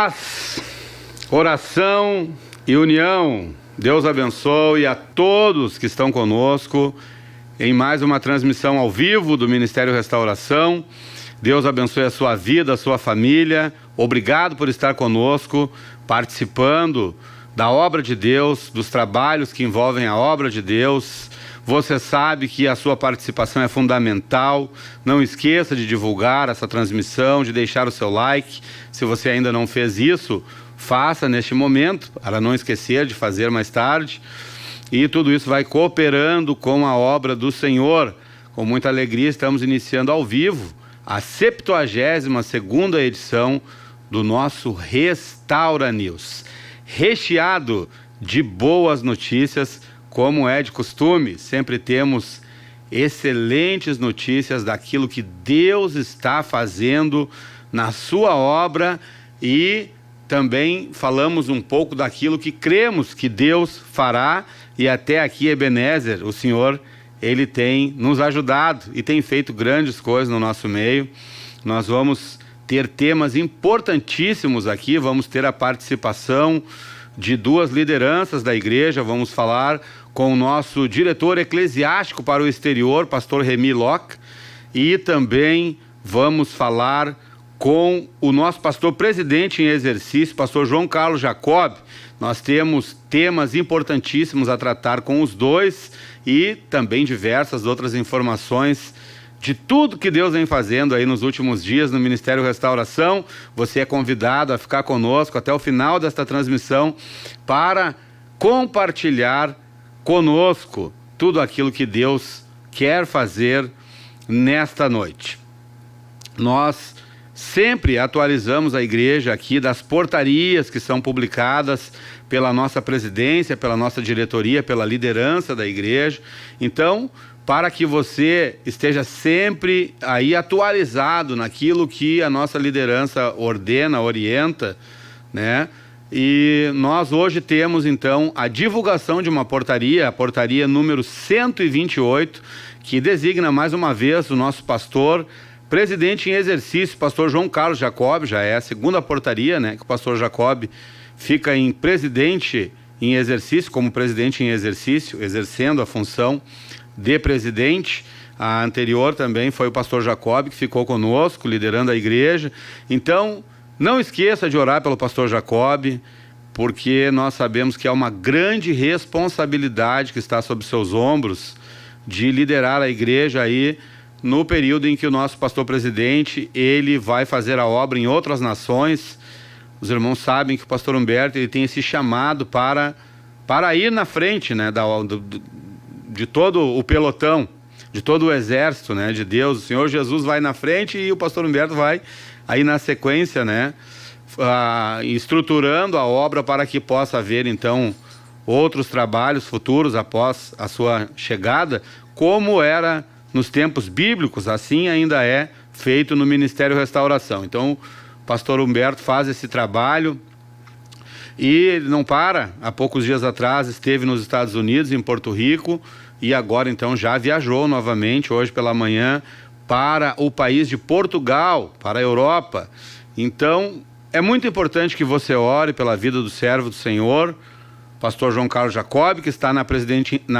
Paz, oração e união. Deus abençoe a todos que estão conosco em mais uma transmissão ao vivo do Ministério Restauração. Deus abençoe a sua vida, a sua família. Obrigado por estar conosco, participando da obra de Deus, dos trabalhos que envolvem a obra de Deus. Você sabe que a sua participação é fundamental. Não esqueça de divulgar essa transmissão, de deixar o seu like. Se você ainda não fez isso, faça neste momento, para não esquecer de fazer mais tarde. E tudo isso vai cooperando com a obra do Senhor. Com muita alegria estamos iniciando ao vivo a 72ª edição do nosso Restaura News, recheado de boas notícias, como é de costume. Sempre temos excelentes notícias daquilo que Deus está fazendo na sua obra e também falamos um pouco daquilo que cremos que Deus fará. E até aqui, Ebenezer, o Senhor, Ele tem nos ajudado e tem feito grandes coisas no nosso meio. Nós vamos ter temas importantíssimos aqui, vamos ter a participação de duas lideranças da igreja. Vamos falar com o nosso diretor eclesiástico para o exterior, pastor Remy Locke, e também vamos falar com o nosso pastor presidente em exercício, pastor João Carlos Jacob. Nós temos temas importantíssimos a tratar com os dois e também diversas outras informações de tudo que Deus vem fazendo aí nos últimos dias no Ministério Restauração. Você é convidado a ficar conosco até o final desta transmissão para compartilhar conosco tudo aquilo que Deus quer fazer nesta noite. Nós sempre atualizamos a igreja aqui das portarias que são publicadas pela nossa presidência, pela nossa diretoria, pela liderança da igreja. Então, para que você esteja sempre aí atualizado naquilo que a nossa liderança ordena, orienta, né? E nós hoje temos então a divulgação de uma portaria, a portaria número 128, que designa mais uma vez o nosso pastor presidente em exercício, pastor João Carlos Jacob. Já é a segunda portaria, né, que o pastor Jacob fica em presidente em exercício, como presidente em exercício, exercendo a função de presidente. A anterior também foi o pastor Jacob, que ficou conosco, liderando a igreja. Então, não esqueça de orar pelo pastor Jacob, porque nós sabemos que é uma grande responsabilidade que está sobre seus ombros de liderar a igreja aí no período em que o nosso pastor presidente, ele vai fazer a obra em outras nações. Os irmãos sabem que o pastor Humberto, ele tem esse chamado para ir na frente, né, de todo o pelotão, de todo o exército, né, de Deus. O Senhor Jesus vai na frente e o pastor Humberto vai aí na sequência, né, estruturando a obra para que possa haver então outros trabalhos futuros após a sua chegada, como era nos tempos bíblicos. Assim ainda é feito no Ministério Restauração. Então, o pastor Humberto faz esse trabalho e ele não para. Há poucos dias atrás esteve nos Estados Unidos, em Porto Rico, e agora então já viajou novamente, hoje pela manhã, para o país de Portugal, para a Europa. Então, é muito importante que você ore pela vida do servo do Senhor, pastor João Carlos Jacob, que está na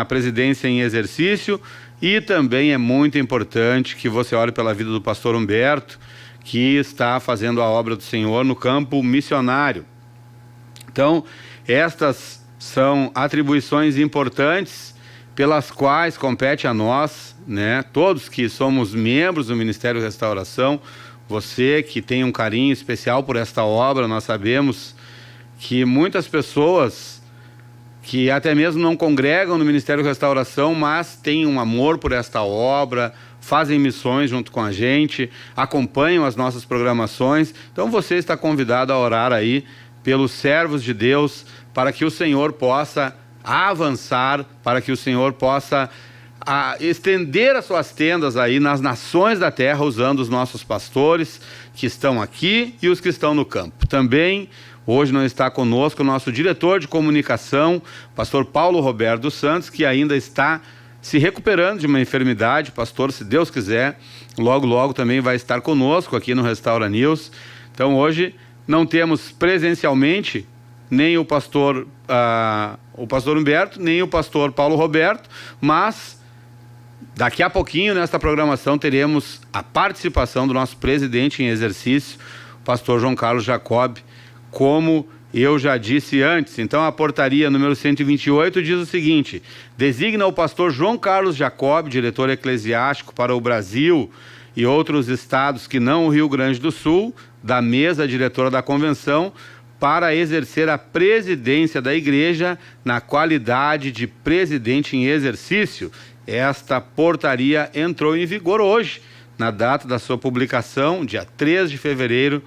presidência em exercício, e também é muito importante que você ore pela vida do pastor Humberto, que está fazendo a obra do Senhor no campo missionário. Então, estas são atribuições importantes pelas quais compete a nós, né, todos que somos membros do Ministério Restauração. Você que tem um carinho especial por esta obra. Nós sabemos que muitas pessoas que até mesmo não congregam no Ministério Restauração, mas têm um amor por esta obra, fazem missões junto com a gente, acompanham as nossas programações. Então você está convidado a orar aí pelos servos de Deus, para que o Senhor possa avançar, para que o Senhor possa estender as suas tendas aí nas nações da terra, usando os nossos pastores que estão aqui e os que estão no campo. Também hoje não está conosco o nosso diretor de comunicação, pastor Paulo Roberto dos Santos, que ainda está se recuperando de uma enfermidade. Pastor, se Deus quiser, logo também vai estar conosco aqui no Restaura News. Então hoje não temos presencialmente nem o pastor Humberto, nem o pastor Paulo Roberto, mas daqui a pouquinho, nesta programação, teremos a participação do nosso presidente em exercício, o pastor João Carlos Jacob, como eu já disse antes. Então, a portaria número 128 diz o seguinte: designa o pastor João Carlos Jacob, diretor eclesiástico para o Brasil e outros estados que não o Rio Grande do Sul, da mesa diretora da convenção, para exercer a presidência da igreja na qualidade de presidente em exercício. Esta portaria entrou em vigor hoje, na data da sua publicação, dia 3 de fevereiro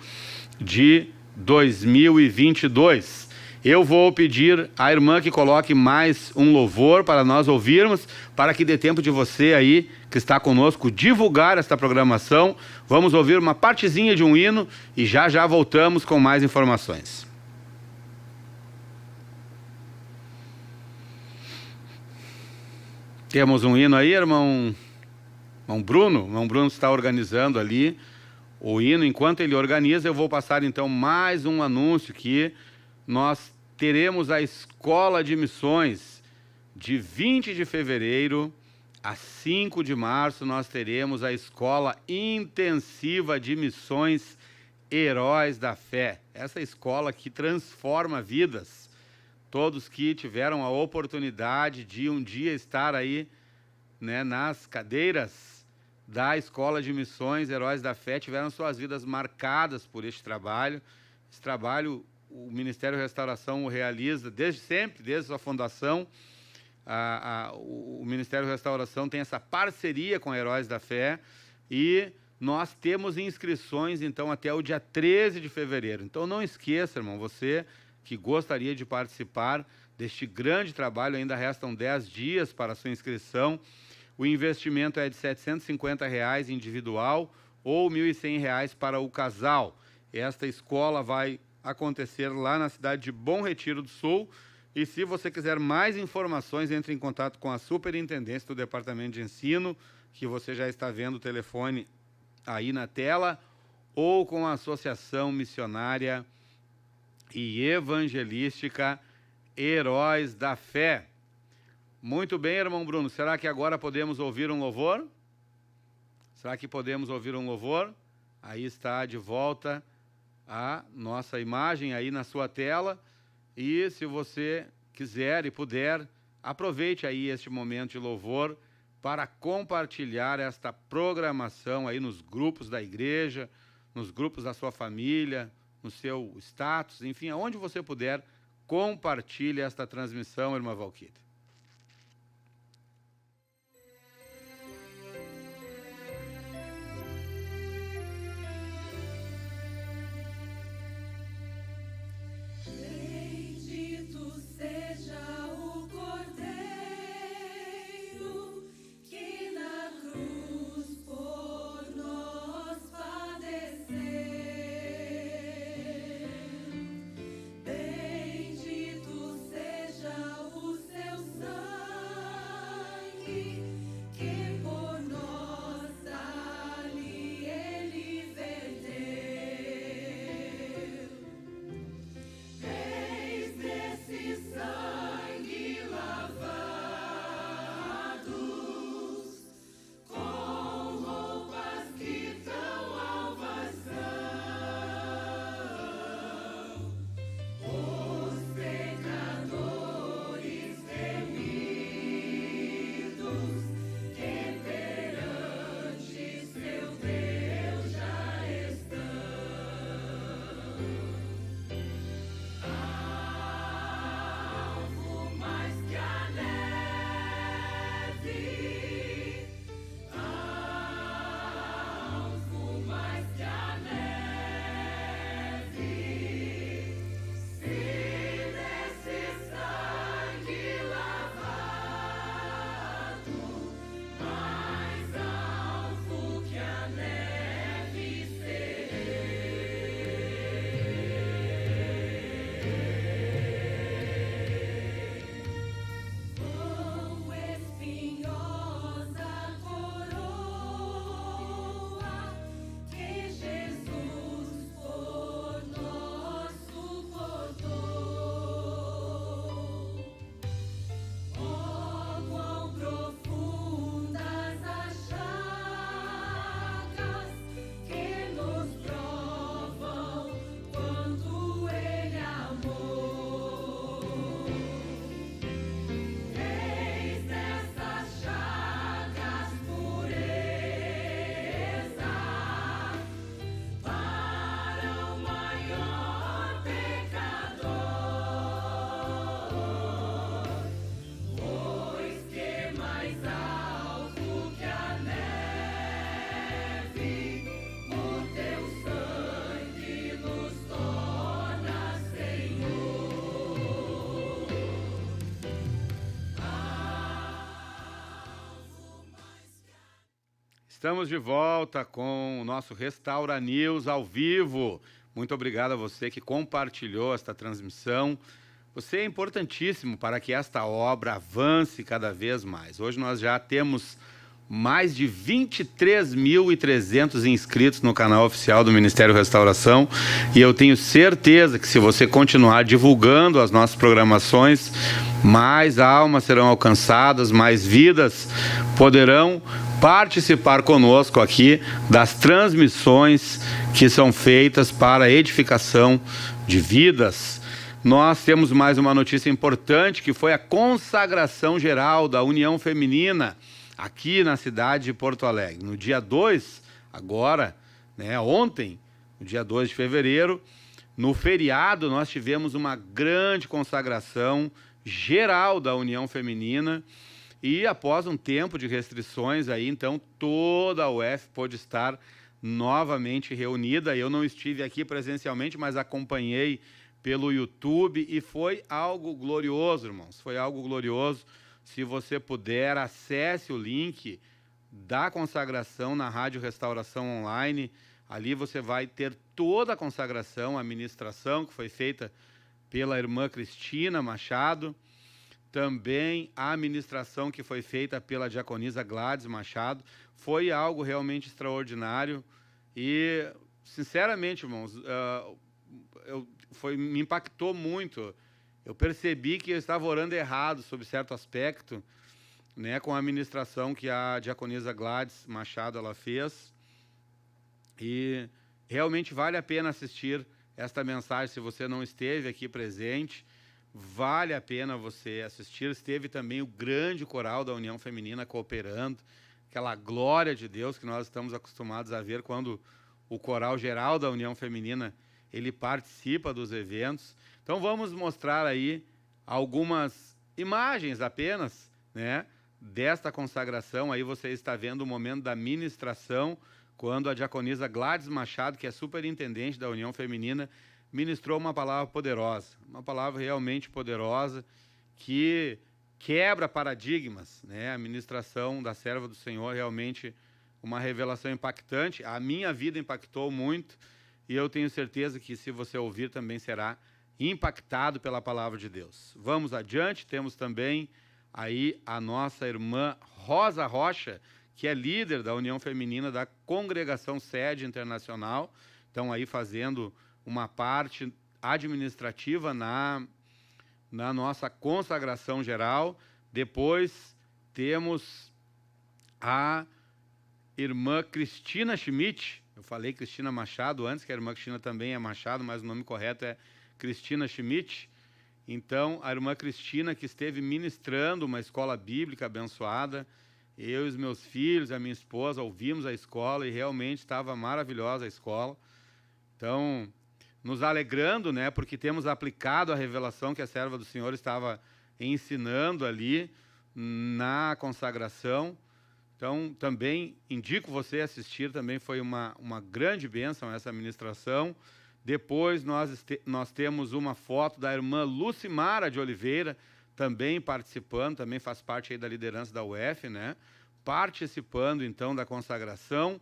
de 2022. Eu vou pedir à irmã que coloque mais um louvor para nós ouvirmos, para que dê tempo de você aí, que está conosco, divulgar esta programação. Vamos ouvir uma partezinha de um hino e já já voltamos com mais informações. Temos um hino aí, irmão Bruno? Irmão Bruno está organizando ali o hino. Enquanto ele organiza, eu vou passar então mais um anúncio que nós teremos a Escola de Missões de 20 de fevereiro a 5 de março. Nós teremos a Escola Intensiva de Missões Heróis da Fé. Essa escola que transforma vidas. Todos que tiveram a oportunidade de um dia estar aí, né, nas cadeiras da Escola de Missões Heróis da Fé, tiveram suas vidas marcadas por este trabalho. Esse trabalho o Ministério Restauração o realiza desde sempre, desde sua fundação. O Ministério Restauração tem essa parceria com Heróis da Fé e nós temos inscrições, então, até o dia 13 de fevereiro. Então, não esqueça, irmão, você que gostaria de participar deste grande trabalho, ainda restam 10 dias para a sua inscrição. O investimento é de R$ 750 individual ou R$ 1.100 para o casal. Esta escola vai acontecer lá na cidade de Bom Retiro do Sul. E se você quiser mais informações, entre em contato com a Superintendência do Departamento de Ensino, que você já está vendo o telefone aí na tela, ou com a Associação Missionária e Evangelística Heróis da Fé. Muito bem, irmão Bruno. Será que agora podemos ouvir um louvor? Será que podemos ouvir um louvor? Aí está de volta a nossa imagem aí na sua tela. E se você quiser e puder, aproveite aí este momento de louvor para compartilhar esta programação aí nos grupos da igreja, nos grupos da sua família, no seu status, enfim, aonde você puder, compartilhe esta transmissão, irmã Valquíria. Bendito seja o seu Estamos de volta com o nosso Restaura News ao vivo. Muito obrigado a você que compartilhou esta transmissão. Você é importantíssimo para que esta obra avance cada vez mais. Hoje nós já temos mais de 23.300 inscritos no canal oficial do Ministério Restauração, e eu tenho certeza que se você continuar divulgando as nossas programações, mais almas serão alcançadas, mais vidas poderão participar conosco aqui das transmissões que são feitas para a edificação de vidas. Nós temos mais uma notícia importante, que foi a consagração geral da União Feminina aqui na cidade de Porto Alegre. No dia 2, agora, ontem, no dia 2 de fevereiro, no feriado, nós tivemos uma grande consagração geral da União Feminina, e após um tempo de restrições, aí, então toda a UF pôde estar novamente reunida. Eu não estive aqui presencialmente, mas acompanhei pelo YouTube, e foi algo glorioso, irmãos, foi algo glorioso. Se você puder, acesse o link da consagração na Rádio Restauração Online. Ali você vai ter toda a consagração, a ministração que foi feita pela irmã Cristina Machado. Também a ministração que foi feita pela diaconisa Gladys Machado. Foi algo realmente extraordinário. E, sinceramente, irmãos, me impactou muito. Eu percebi que eu estava orando errado sobre certo aspecto, com a ministração que a diaconisa Gladys Machado ela fez. E realmente vale a pena assistir esta mensagem. Se você não esteve aqui presente, vale a pena você assistir. Esteve também o grande coral da União Feminina cooperando, aquela glória de Deus que nós estamos acostumados a ver quando o coral geral da União Feminina ele participa dos eventos. Então vamos mostrar aí algumas imagens apenas, desta consagração. Aí você está vendo o momento da ministração, quando a diaconisa Gladys Machado, que é superintendente da União Feminina, ministrou uma palavra poderosa, uma palavra realmente poderosa, que quebra paradigmas, A ministração da serva do Senhor, realmente uma revelação impactante. A minha vida impactou muito, e eu tenho certeza que se você ouvir também será impactado pela palavra de Deus. Vamos adiante. Temos também aí a nossa irmã Rosa Rocha, que é líder da União Feminina da Congregação Sede Internacional. Então aí fazendo uma parte administrativa na nossa consagração geral. Depois temos a irmã Cristina Schmidt. Eu falei Cristina Machado antes, que a irmã Cristina também é Machado, mas o nome correto é Cristina Schmidt. Então, a irmã Cristina, que esteve ministrando uma escola bíblica abençoada, eu e os meus filhos, a minha esposa, ouvimos a escola e realmente estava maravilhosa a escola. Então, nos alegrando, porque temos aplicado a revelação que a serva do Senhor estava ensinando ali na consagração. Então, também indico você assistir, também foi uma grande bênção essa ministração. Depois nós temos uma foto da irmã Lucimara de Oliveira, também participando, também faz parte aí da liderança da UF, participando então da consagração.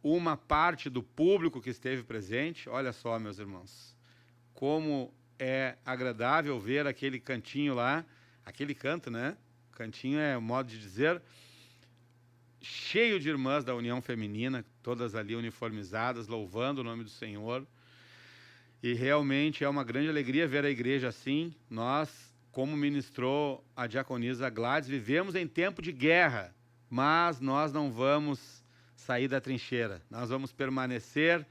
Uma parte do público que esteve presente. Olha só, meus irmãos, como é agradável ver aquele cantinho lá, aquele canto, Cantinho é o modo de dizer, cheio de irmãs da União Feminina, todas ali uniformizadas, louvando o nome do Senhor. E realmente é uma grande alegria ver a igreja assim. Nós, como ministrou a diaconisa Gladys, vivemos em tempo de guerra, mas nós não vamos sair da trincheira. Nós vamos permanecer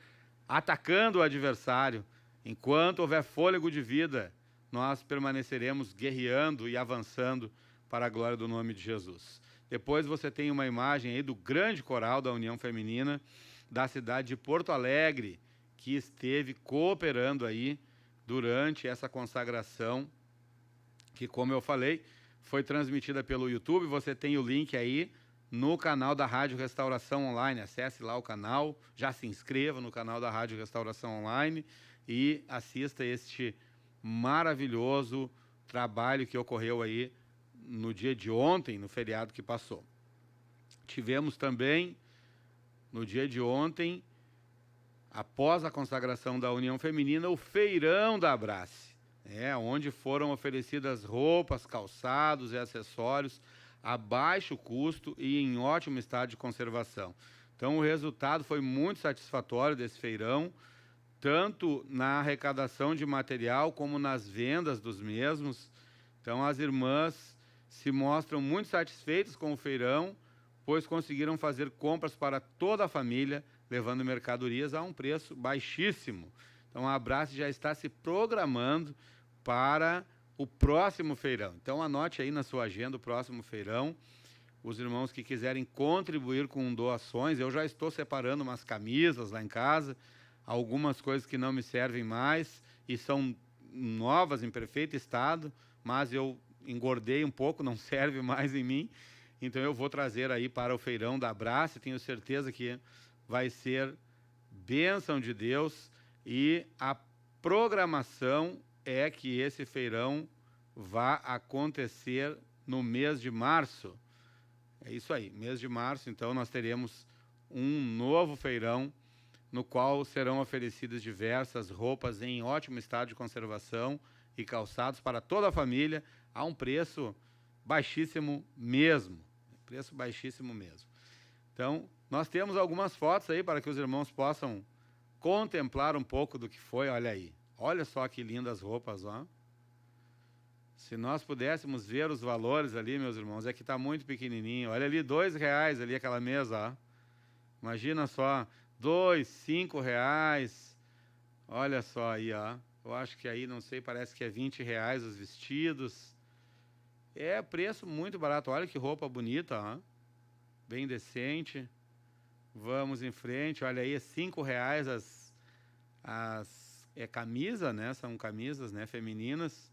atacando o adversário. Enquanto houver fôlego de vida, nós permaneceremos guerreando e avançando para a glória do nome de Jesus. Depois você tem uma imagem aí do grande coral da União Feminina da cidade de Porto Alegre, que esteve cooperando aí durante essa consagração, que, como eu falei, foi transmitida pelo YouTube. Você tem o link aí no canal da Rádio Restauração Online. Acesse lá o canal, já se inscreva no canal da Rádio Restauração Online e assista este maravilhoso trabalho que ocorreu aí no dia de ontem, no feriado que passou. Tivemos também no dia de ontem, após a consagração da União Feminina, o feirão da Abrace, onde foram oferecidas roupas, calçados e acessórios a baixo custo e em ótimo estado de conservação. Então, o resultado foi muito satisfatório desse feirão, tanto na arrecadação de material como nas vendas dos mesmos. Então, as irmãs se mostram muito satisfeitas com o feirão, pois conseguiram fazer compras para toda a família, levando mercadorias a um preço baixíssimo. Então, a Abrace já está se programando para o próximo feirão. Então, anote aí na sua agenda o próximo feirão. Os irmãos que quiserem contribuir com doações, eu já estou separando umas camisas lá em casa, algumas coisas que não me servem mais e são novas, em perfeito estado, mas eu engordei um pouco, não serve mais em mim. Então, eu vou trazer aí para o feirão da Abrace, tenho certeza que vai ser bênção de Deus, e a programação é que esse feirão vai acontecer no mês de março. É isso aí, mês de março, então nós teremos um novo feirão, no qual serão oferecidas diversas roupas em ótimo estado de conservação e calçados para toda a família, a um preço baixíssimo mesmo. Preço baixíssimo mesmo. Então, nós temos algumas fotos aí para que os irmãos possam contemplar um pouco do que foi. Olha aí. Olha só que lindas roupas, ó. Se nós pudéssemos ver os valores ali, meus irmãos, é que está muito pequenininho. Olha ali, R$2 ali aquela mesa, ó. Imagina só, R$2, R$5. Olha só aí, ó. Eu acho que aí, não sei, parece que é R$20 os vestidos. É preço muito barato. Olha que roupa bonita, ó. Bem decente. Vamos em frente. Olha aí, é R$5 é camisa, né? São camisas, né, femininas.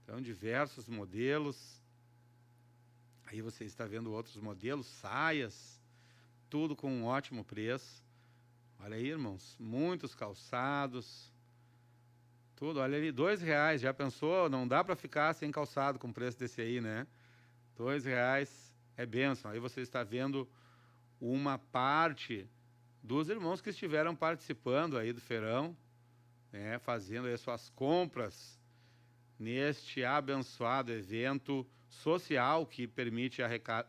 Então, diversos modelos. Aí você está vendo outros modelos, saias, tudo com um ótimo preço. Olha aí, irmãos, muitos calçados. Tudo, olha ali, R$2. Já pensou? Não dá para ficar sem calçado com o preço desse aí, né? R$2 é bênção. Aí você está vendo uma parte dos irmãos que estiveram participando aí do feirão, fazendo aí suas compras neste abençoado evento social que permite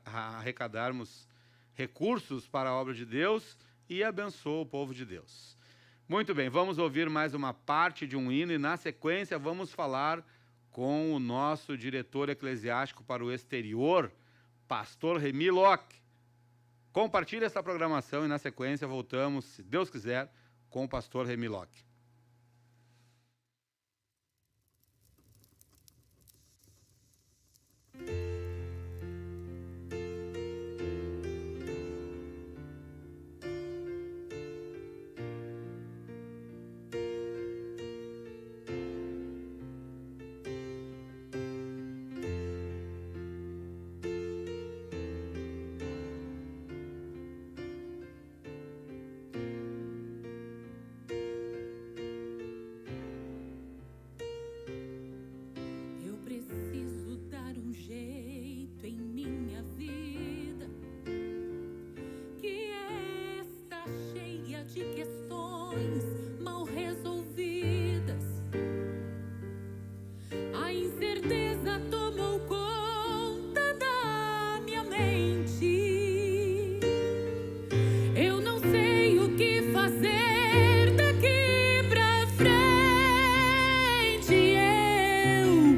arrecadarmos recursos para a obra de Deus e abençoa o povo de Deus. Muito bem, vamos ouvir mais uma parte de um hino e, na sequência, vamos falar com o nosso diretor eclesiástico para o exterior, pastor Remy Locke. Compartilhe essa programação e, na sequência, voltamos, se Deus quiser, com o pastor Remy Locke.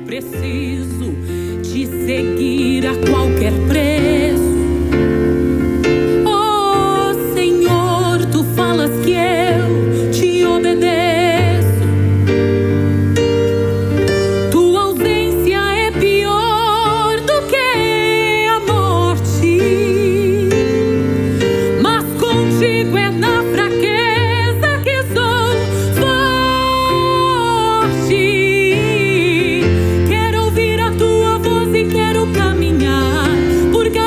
Preciso te seguir a qualquer preço. Oh, Senhor, tu falas que eu te obedeço. Tua ausência é pior do que a morte, mas contigo é na fraqueza que sou forte. Quero caminhar, porque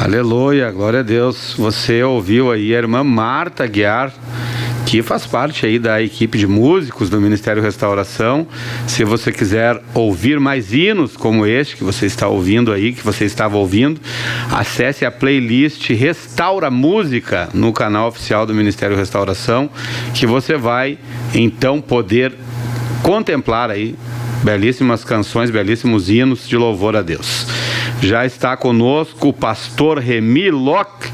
Aleluia, glória a Deus. Você ouviu aí a irmã Marta Guiar, que faz parte aí da equipe de músicos do Ministério Restauração. Se você quiser ouvir mais hinos como este que você está ouvindo aí, que você estava ouvindo, acesse a playlist Restaura Música no canal oficial do Ministério Restauração, que você vai então poder contemplar aí belíssimas canções, belíssimos hinos de louvor a Deus. Já está conosco o pastor Remy Locke,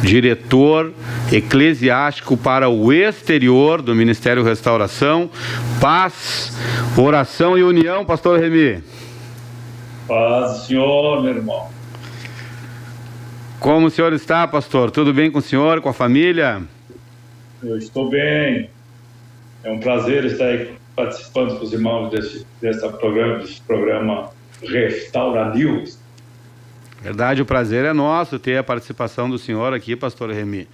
diretor eclesiástico para o exterior do Ministério Restauração. Paz, oração e união, pastor Remy. Paz, Senhor, meu irmão. Como o senhor está, pastor? Tudo bem com o senhor, com a família? Eu estou bem. É um prazer estar aí participando com os irmãos desse programa Restaura News. Verdade, o prazer é nosso ter a participação do senhor aqui, pastor Remy.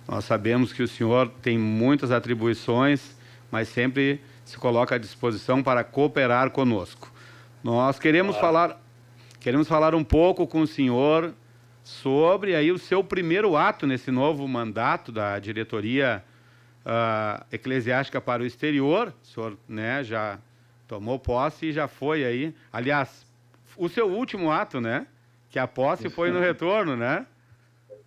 Nós sabemos que o senhor tem muitas atribuições, mas sempre se coloca à disposição para cooperar conosco. Nós queremos falar um pouco com o senhor sobre aí o seu primeiro ato nesse novo mandato da diretoria eclesiástica para o exterior. O senhor, né, já tomou posse e já foi aí. Aliás, o seu último ato, né? Que a posse foi no retorno, né?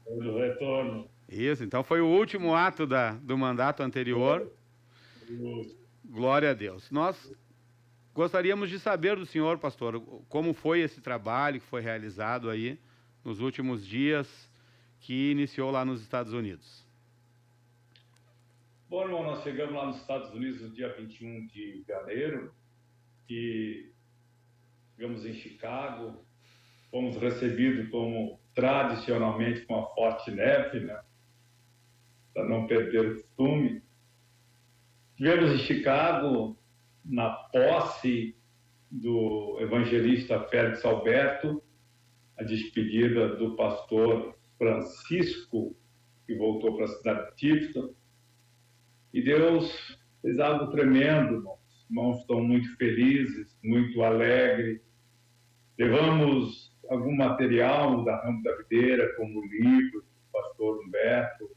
Foi no retorno. Isso, então foi o último ato do mandato anterior. Glória a Deus. Nós gostaríamos de saber do senhor, pastor, como foi esse trabalho que foi realizado aí nos últimos dias, que iniciou lá nos Estados Unidos. Bom, irmão, nós chegamos lá nos Estados Unidos no dia 21 de janeiro e chegamos em Chicago. Fomos recebidos como tradicionalmente com uma forte neve, né? Para não perder o costume. Estivemos em Chicago na posse do evangelista Félix Alberto, a despedida do pastor Francisco, que voltou para a cidade de Tifton. E Deus fez algo tremendo, irmãos. Os irmãos estão muito felizes, muito alegres. Levamos algum material da Ramo da Videira, como o livro do pastor Humberto,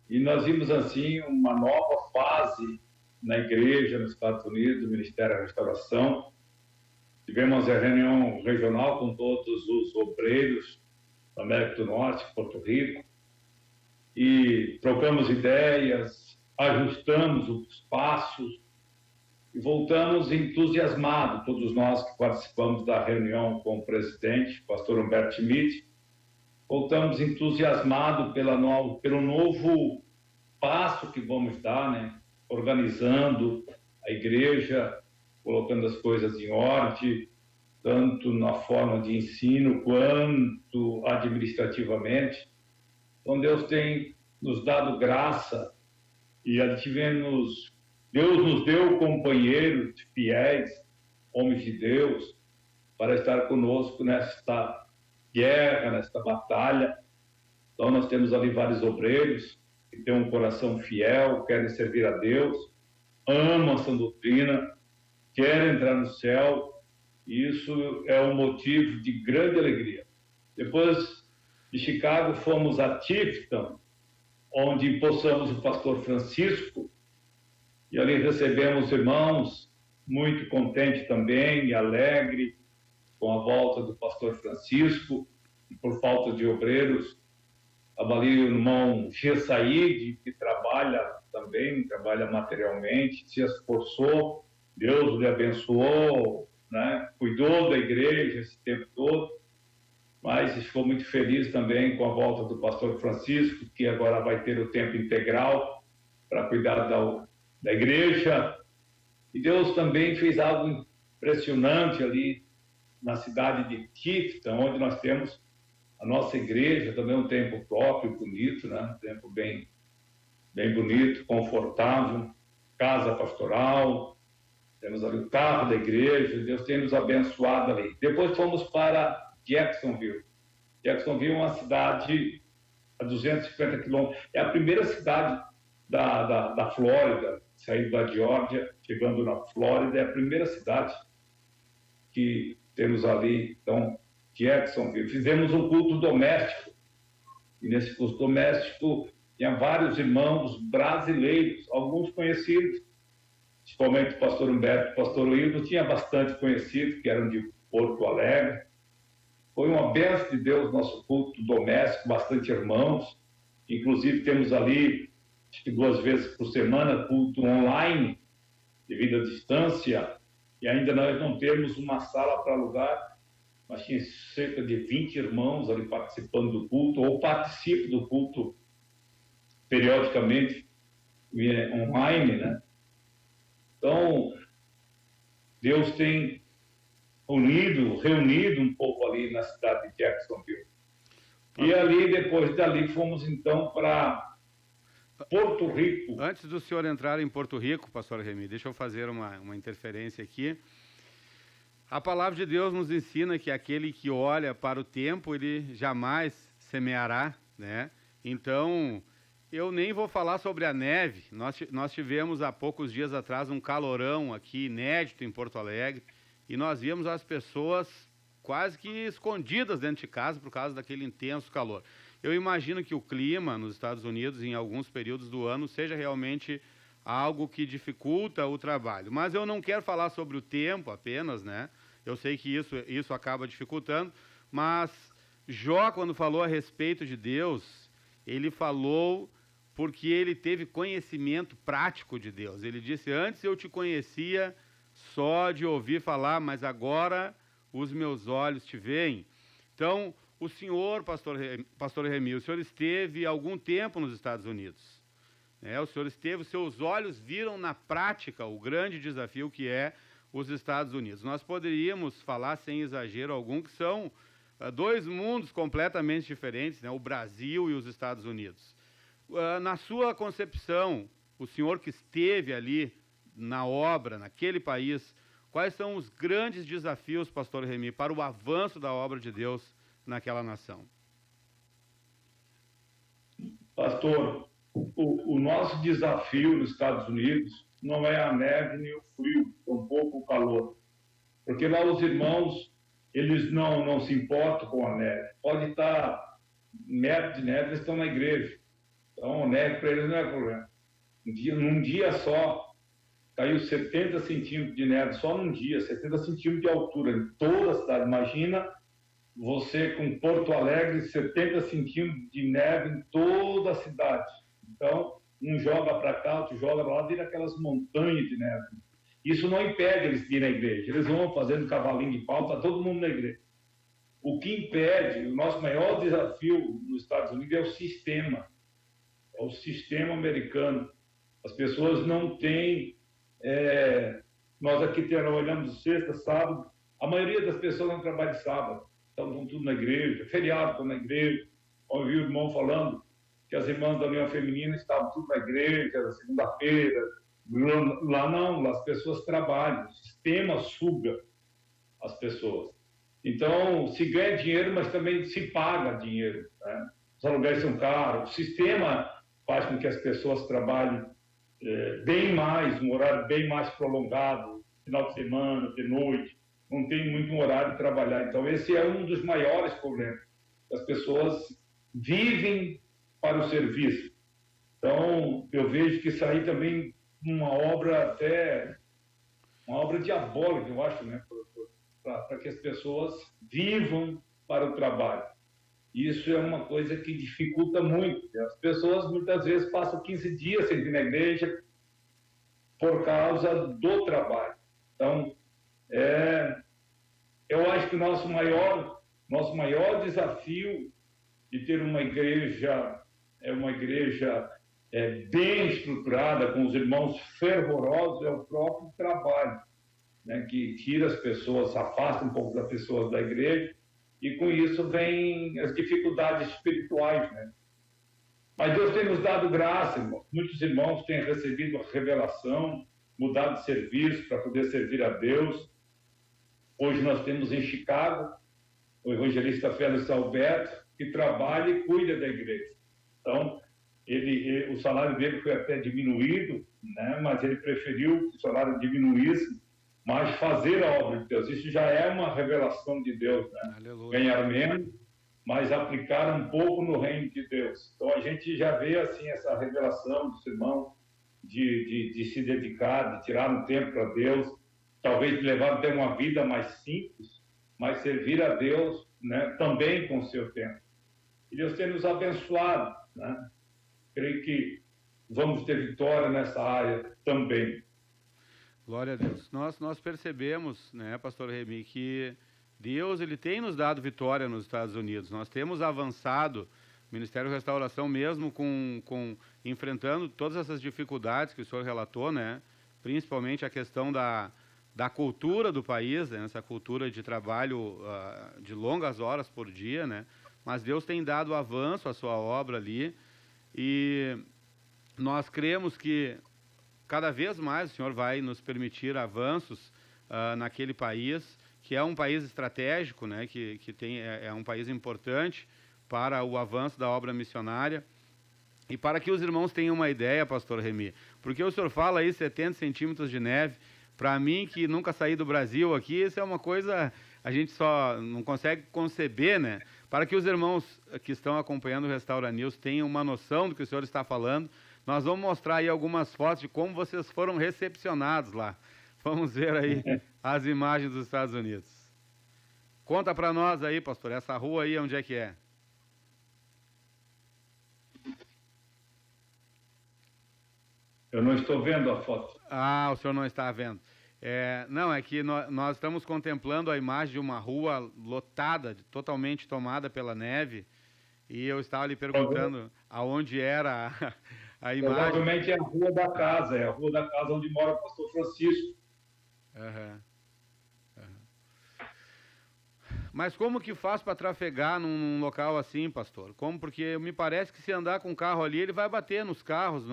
e nós vimos assim uma nova fase na igreja nos Estados Unidos, do Ministério da Restauração. Tivemos a reunião regional com todos os obreiros da América do Norte, Porto Rico, e trocamos ideias, ajustamos os passos, e voltamos entusiasmados, todos nós que participamos da reunião com o presidente, o pastor Humberto Schmidt, voltamos entusiasmados pelo novo passo que vamos dar, né? Organizando a igreja, colocando as coisas em ordem, tanto na forma de ensino quanto administrativamente. Então Deus tem nos dado graça e Deus nos deu companheiros fiéis, homens de Deus, para estar conosco nesta guerra, nesta batalha. Então, nós temos ali vários obreiros que têm um coração fiel, querem servir a Deus, amam a sã doutrina, querem entrar no céu, e isso é um motivo de grande alegria. Depois de Chicago, fomos a Tifton, onde empossamos o pastor Francisco, e ali recebemos irmãos, muito contente também e alegre com a volta do pastor Francisco, e por falta de obreiros, estava ali o irmão Gessaíde, que trabalha materialmente, se esforçou, Deus lhe abençoou, né? Cuidou da igreja esse tempo todo, mas ficou muito feliz também com a volta do pastor Francisco, que agora vai ter o tempo integral para cuidar da igreja. E Deus também fez algo impressionante ali na cidade de Tifton, onde nós temos a nossa igreja, também um templo próprio, bonito, né? Um templo bem bonito, confortável, casa pastoral, temos ali o carro da igreja, Deus tem nos abençoado ali. Depois fomos para Jacksonville. Jacksonville é uma cidade a 250 quilômetros, é a primeira cidade da Flórida, saindo da Geórgia, chegando na Flórida, é a primeira cidade que temos ali. Então, Jacksonville. Fizemos um culto doméstico E nesse culto doméstico tinha vários irmãos brasileiros, alguns conhecidos, principalmente o pastor Humberto, o pastor Hildo, tinha bastante conhecidos, que eram de Porto Alegre. Foi uma bênção de Deus nosso culto doméstico, bastante irmãos. Inclusive temos ali, acho que 2 vezes por semana, culto online, devido à distância, e ainda nós não temos uma sala para alugar, mas tinha cerca de 20 irmãos ali participando do culto, ou participam do culto periodicamente online, né? Então, Deus tem reunido um pouco ali na cidade de Jacksonville. E ali, depois dali, fomos então para Porto Rico. Antes do senhor entrar em Porto Rico, pastor Remy, deixa eu fazer uma interferência aqui. A palavra de Deus nos ensina que aquele que olha para o tempo, ele jamais semeará, né? Então, eu nem vou falar sobre a neve. Nós tivemos há poucos dias atrás um calorão aqui, inédito em Porto Alegre, e nós víamos as pessoas quase que escondidas dentro de casa por causa daquele intenso calor. Eu imagino que o clima nos Estados Unidos, em alguns períodos do ano, seja realmente algo que dificulta o trabalho. Mas eu não quero falar sobre o tempo apenas, né? Eu sei que isso acaba dificultando, mas Jó, quando falou a respeito de Deus, ele falou porque ele teve conhecimento prático de Deus. Ele disse, antes eu te conhecia só de ouvir falar, mas agora os meus olhos te veem. Então, o senhor, pastor Remy, o senhor esteve algum tempo nos Estados Unidos. O senhor esteve, os seus olhos viram na prática o grande desafio que é os Estados Unidos. Nós poderíamos falar, sem exagero algum, que são 2 mundos completamente diferentes, né? O Brasil e os Estados Unidos. Na sua concepção, o senhor que esteve ali na obra, naquele país, quais são os grandes desafios, pastor Remy, para o avanço da obra de Deus naquela nação? Pastor, o nosso desafio nos Estados Unidos não é a neve nem o frio, tampouco o calor. Porque lá os irmãos, eles não se importam com a neve. Pode estar metro de neve, eles estão na igreja. Então, a neve para eles não é problema. Num dia só, caiu 70 centímetros de neve, só num dia, 70 centímetros de altura, em toda a cidade. Imagina você com Porto Alegre, 70 centímetros de neve em toda a cidade. Então, um joga para cá, outro joga para lá, vira aquelas montanhas de neve. Isso não impede eles de ir na igreja. Eles vão fazendo cavalinho de pau, está todo mundo na igreja. O que impede, o nosso maior desafio nos Estados Unidos é o sistema. É o sistema americano. As pessoas não têm... nós aqui trabalhamos sexta, sábado. A maioria das pessoas não trabalha de sábado. Então, vão tudo na igreja. Feriado, estão na igreja. Ouvi o irmão falando que as irmãs da União Feminina estavam tudo na igreja, na segunda-feira. Lá não, lá as pessoas trabalham, o sistema suga as pessoas. Então, se ganha dinheiro, mas também se paga dinheiro, né? Os aluguéis são caros, o sistema faz com que as pessoas trabalhem bem mais, um horário bem mais prolongado, final de semana, de noite, não tem muito um horário de trabalhar. Então, esse é um dos maiores problemas. As pessoas vivem para o serviço. Então, eu vejo que isso aí também uma obra diabólica, eu acho, né? Para que as pessoas vivam para o trabalho. Isso é uma coisa que dificulta muito. As pessoas muitas vezes passam 15 dias sem ir na igreja por causa do trabalho. Então, eu acho que o nosso maior desafio de ter uma igreja bem estruturada, com os irmãos fervorosos, é o próprio trabalho, né, que tira as pessoas, afasta um pouco das pessoas da igreja, e com isso vem as dificuldades espirituais, né? Mas Deus tem nos dado graça, irmãos. Muitos irmãos têm recebido a revelação, mudado de serviço para poder servir a Deus. Hoje nós temos em Chicago o evangelista Félix Alberto, que trabalha e cuida da igreja. Então, o salário dele foi até diminuído, né? Mas ele preferiu que o salário diminuísse, mas fazer a obra de Deus. Isso já é uma revelação de Deus, né? Aleluia. Ganhar menos, mas aplicar um pouco no reino de Deus. Então, a gente já vê, assim, essa revelação dos irmãos de se dedicar, de tirar um tempo para Deus, talvez levar até uma vida mais simples, mas servir a Deus, né, também com o seu tempo. E Deus tem nos abençoado, né? Creio que vamos ter vitória nessa área também. Glória a Deus. Nós percebemos, né, pastor Remy, que Deus ele tem nos dado vitória nos Estados Unidos. Nós temos avançado, o Ministério da Restauração mesmo enfrentando todas essas dificuldades que o senhor relatou, né, principalmente a questão da cultura do país, né, essa cultura de trabalho de longas horas por dia, né, mas Deus tem dado avanço à sua obra ali e nós cremos que cada vez mais o senhor vai nos permitir avanços naquele país, que é um país estratégico, né, que é um país importante para o avanço da obra missionária. E para que os irmãos tenham uma ideia, pastor Remy, porque o senhor fala aí 70 centímetros de neve, para mim que nunca saí do Brasil aqui, isso é uma coisa, a gente só não consegue conceber, né? Para que os irmãos que estão acompanhando o Restaura News tenham uma noção do que o senhor está falando, nós vamos mostrar aí algumas fotos de como vocês foram recepcionados lá. Vamos ver aí as imagens dos Estados Unidos. Conta para nós aí, pastor, essa rua aí, onde é que é? Eu não estou vendo a foto. Ah, o senhor não está vendo. Não, é que nós estamos contemplando a imagem de uma rua lotada, totalmente tomada pela neve, e eu estava lhe perguntando aonde era a imagem. Provavelmente é a rua da casa, onde mora o pastor Francisco. Uhum. Mas como que faz para trafegar num local assim, pastor? Porque me parece que se andar com o carro ali, ele vai bater nos carros.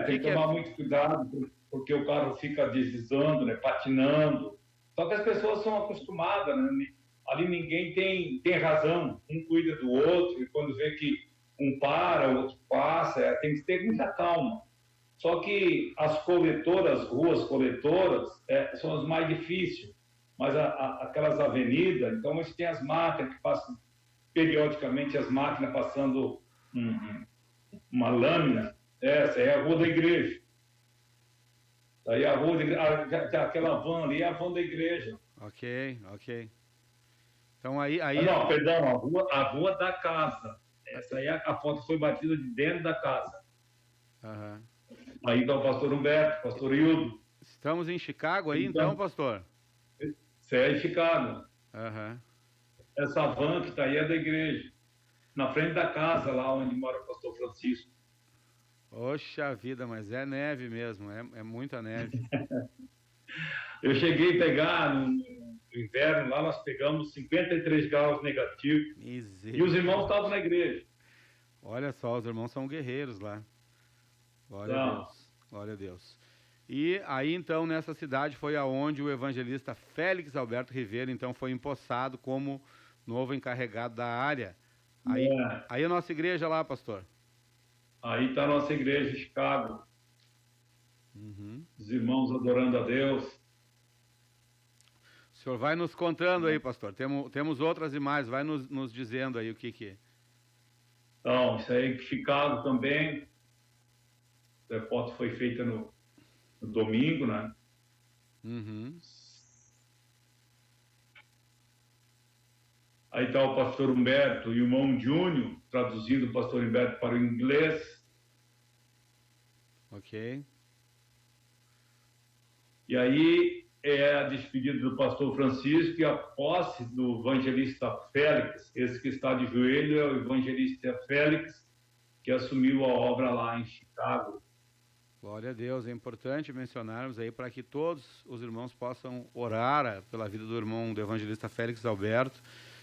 Tem que tomar muito cuidado, porque o carro fica deslizando, né, patinando. Só que as pessoas são acostumadas, né? Ali ninguém tem razão, um cuida do outro, e quando vê que um para, o outro passa, tem que ter muita calma. Só que as ruas coletoras, são as mais difíceis, mas aquelas avenidas, então a gente tem as máquinas que passam, periodicamente as máquinas passando uma lâmina. Essa é a rua da igreja. Daí a rua aquela van ali é a van da igreja. Ok. Então aí... Não, perdão, a rua da casa. Essa aí a foto foi batida de dentro da casa. Uhum. Aí está o pastor Humberto, pastor Hildo. Estamos em Chicago aí então, pastor? Isso é em Chicago. Uhum. Essa van que está aí é da igreja. Na frente da casa, lá onde mora o pastor Francisco. Poxa vida, mas é neve mesmo, é muita neve. Eu cheguei a pegar no inverno, lá nós pegamos 53 graus negativos. E os irmãos estavam na igreja. Olha só, os irmãos são guerreiros lá. Glória a Deus. E aí então nessa cidade foi aonde o evangelista Félix Alberto Rivera então foi empossado como novo encarregado da área. Aí a nossa igreja lá, pastor. Aí está a nossa igreja em Chicago. Uhum. Os irmãos adorando a Deus. O senhor vai nos contando aí, pastor. Temos outras imagens, vai nos dizendo aí o que é. Então, isso aí em Chicago também. A foto foi feita no domingo, né? Uhum. Aí está o pastor Humberto e o irmão Júnior, traduzindo o pastor Humberto para o inglês. Ok. E aí é a despedida do pastor Francisco e a posse do evangelista Félix. Esse que está de joelho é o evangelista Félix, que assumiu a obra lá em Chicago. Glória a Deus. É importante mencionarmos aí para que todos os irmãos possam orar pela vida do evangelista Félix Alberto,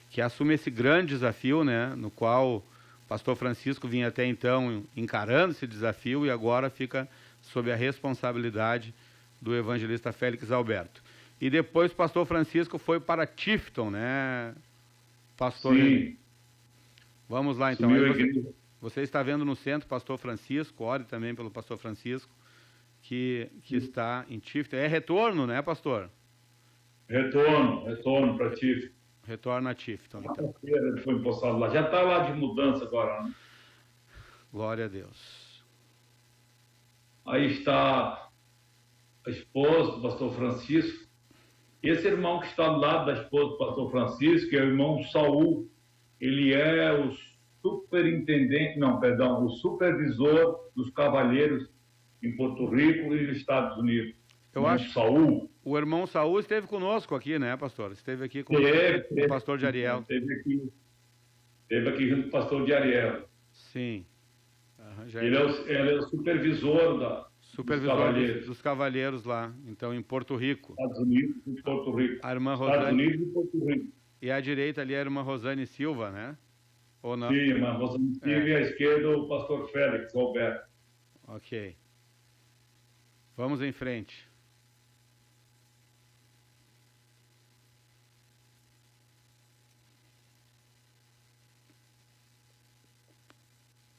que assume esse grande desafio, né, no qual o pastor Francisco vinha até então encarando esse desafio e agora fica sob a responsabilidade do evangelista Félix Alberto. E depois o pastor Francisco foi para Tifton, né, pastor? Sim. Vamos lá então. Você está vendo no centro o pastor Francisco, ore também pelo pastor Francisco, que está em Tifton. É retorno, né, pastor? Retorno para Tifton. Retorna a Tifton, então. Quarta-feira ele foi empossado lá. Já está lá de mudança agora, né? Glória a Deus. Aí está a esposa do pastor Francisco. Esse irmão que está do lado da esposa do pastor Francisco é o irmão Saul. Ele é o o supervisor dos cavalheiros em Porto Rico e nos Estados Unidos. Eu acho Saul. O irmão Saul esteve conosco aqui, né, pastor? Esteve aqui com o pastor de Ariel. Esteve aqui junto com o pastor de Ariel. Sim. Ele é o supervisor dos cavalheiros lá, então, em Porto Rico. Estados Unidos e Porto Rico. A irmã Estados Rosane. Unidos e Porto Rico. E à direita ali é a irmã Rosane Silva, né? Ou não? Sim, a irmã Rosane Silva e à esquerda o pastor Félix Roberto. Ok. Vamos em frente.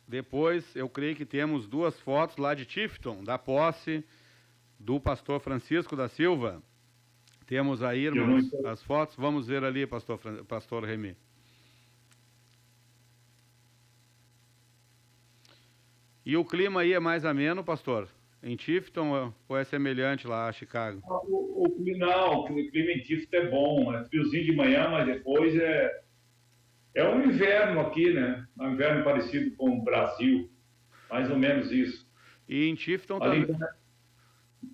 Depois, eu creio que temos duas fotos lá de Tifton, da posse do pastor Francisco da Silva. Temos aí, irmãos, as fotos. Vamos ver ali, pastor Remy. E o clima aí é mais ameno, pastor? Em Tifton ou é semelhante lá a Chicago? O clima em Tifton é bom. É friozinho de manhã, mas depois é um inverno aqui, né? Um inverno parecido com o Brasil. Mais ou menos isso. E em Tifton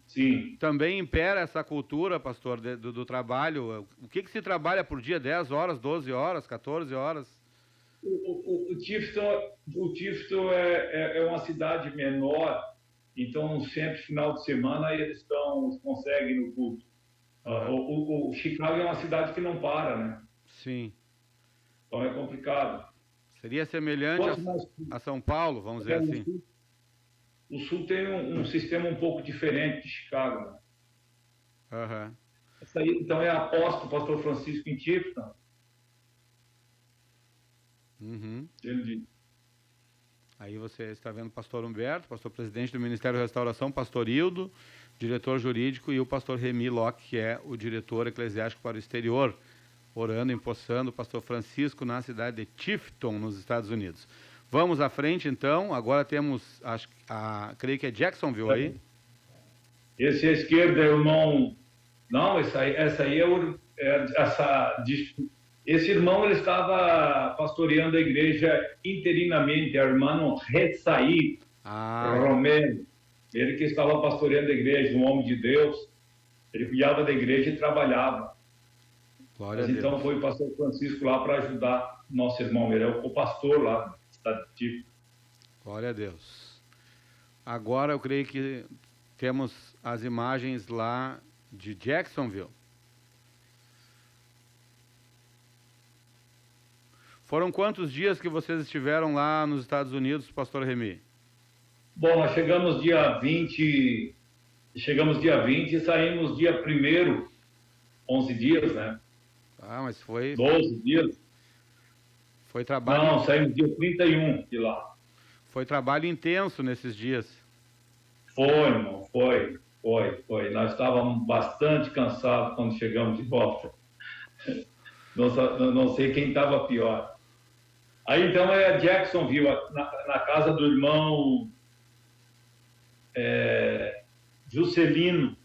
sim. Também impera essa cultura, pastor, do trabalho. O que se trabalha por dia? 10 horas, 12 horas, 14 horas? O Tifton é uma cidade menor, então sempre final de semana eles conseguem no culto. O Chicago é uma cidade que não para, né? Sim. Então é complicado. Seria semelhante a São Paulo, vamos dizer assim. O Sul tem um sistema um pouco diferente de Chicago, né? Uhum. Essa aí, então, é a aposta do pastor Francisco em Tifton. Uhum. Ele... Aí você está vendo o pastor Humberto, pastor presidente do Ministério da Restauração, pastor Hildo, diretor jurídico, e o pastor Remy Locke, que é o diretor eclesiástico para o exterior, orando, empossando o pastor Francisco na cidade de Tifton, nos Estados Unidos. Vamos à frente, então. Agora temos, creio que é Jacksonville aí. Esse à esquerda é o irmão... Não, esse irmão ele estava pastoreando a igreja interinamente, a irmã Retsaí Romero. Ele que estava pastoreando a igreja, um homem de Deus. Ele cuidava da igreja e trabalhava. Glória Mas então foi o pastor Francisco lá para ajudar nosso irmão. Ele é o pastor lá. Glória a Deus. Agora eu creio que temos as imagens lá de Jacksonville. Foram quantos dias que vocês estiveram lá nos Estados Unidos, pastor Remy? Bom, nós chegamos dia 20 e saímos dia 1º, 11 dias, né? Mas foi... 12 dias. Foi trabalho... Não, saímos dia 31 de lá. Foi trabalho intenso nesses dias. Foi, irmão, foi. Nós estávamos bastante cansados quando chegamos de volta. Não sei quem estava pior. Aí, então, é Jacksonville, na casa do irmão Juscelino,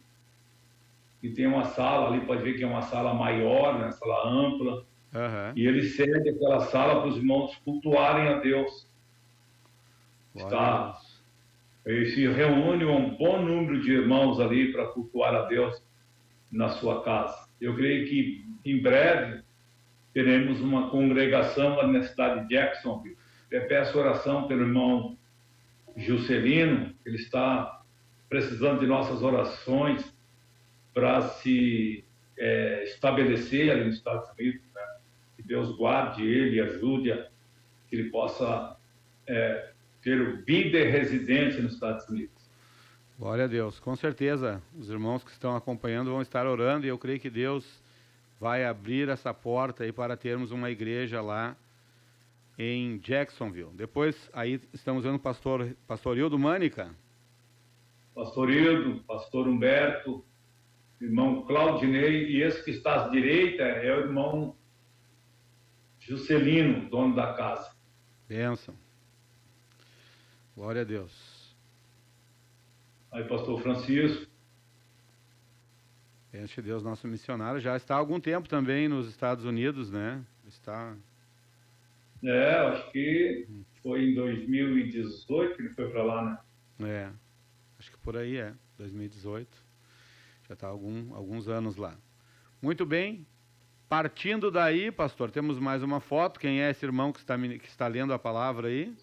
que tem uma sala ali, pode ver que é uma sala maior, né, sala ampla. Uhum. E ele cede aquela sala para os irmãos cultuarem a Deus. E se reúne um bom número de irmãos ali para cultuar a Deus na sua casa. Eu creio que em breve teremos uma congregação ali na cidade de Jacksonville. Eu peço oração pelo irmão Juscelino, ele está precisando de nossas orações para se estabelecer ali nos Estados Unidos, né? Que Deus guarde ele e ajude-a, que ele possa ter vida e residência nos Estados Unidos. Glória a Deus. Com certeza, os irmãos que estão acompanhando vão estar orando, e eu creio que Deus vai abrir essa porta aí para termos uma igreja lá em Jacksonville. Depois, aí estamos vendo o pastor Hildo Mânica. Pastor Hildo, pastor Humberto, irmão Claudinei, e esse que está à direita é o irmão Juscelino, dono da casa. Bênção. Glória a Deus. Aí, pastor Francisco. Bênção de Deus, nosso missionário. Já está há algum tempo também nos Estados Unidos, né? Está... Acho que foi em 2018 que ele foi para lá, né? Acho que por aí 2018. Já está há alguns anos lá. Muito bem. Partindo daí, pastor, temos mais uma foto. Quem é esse irmão que está lendo a palavra aí?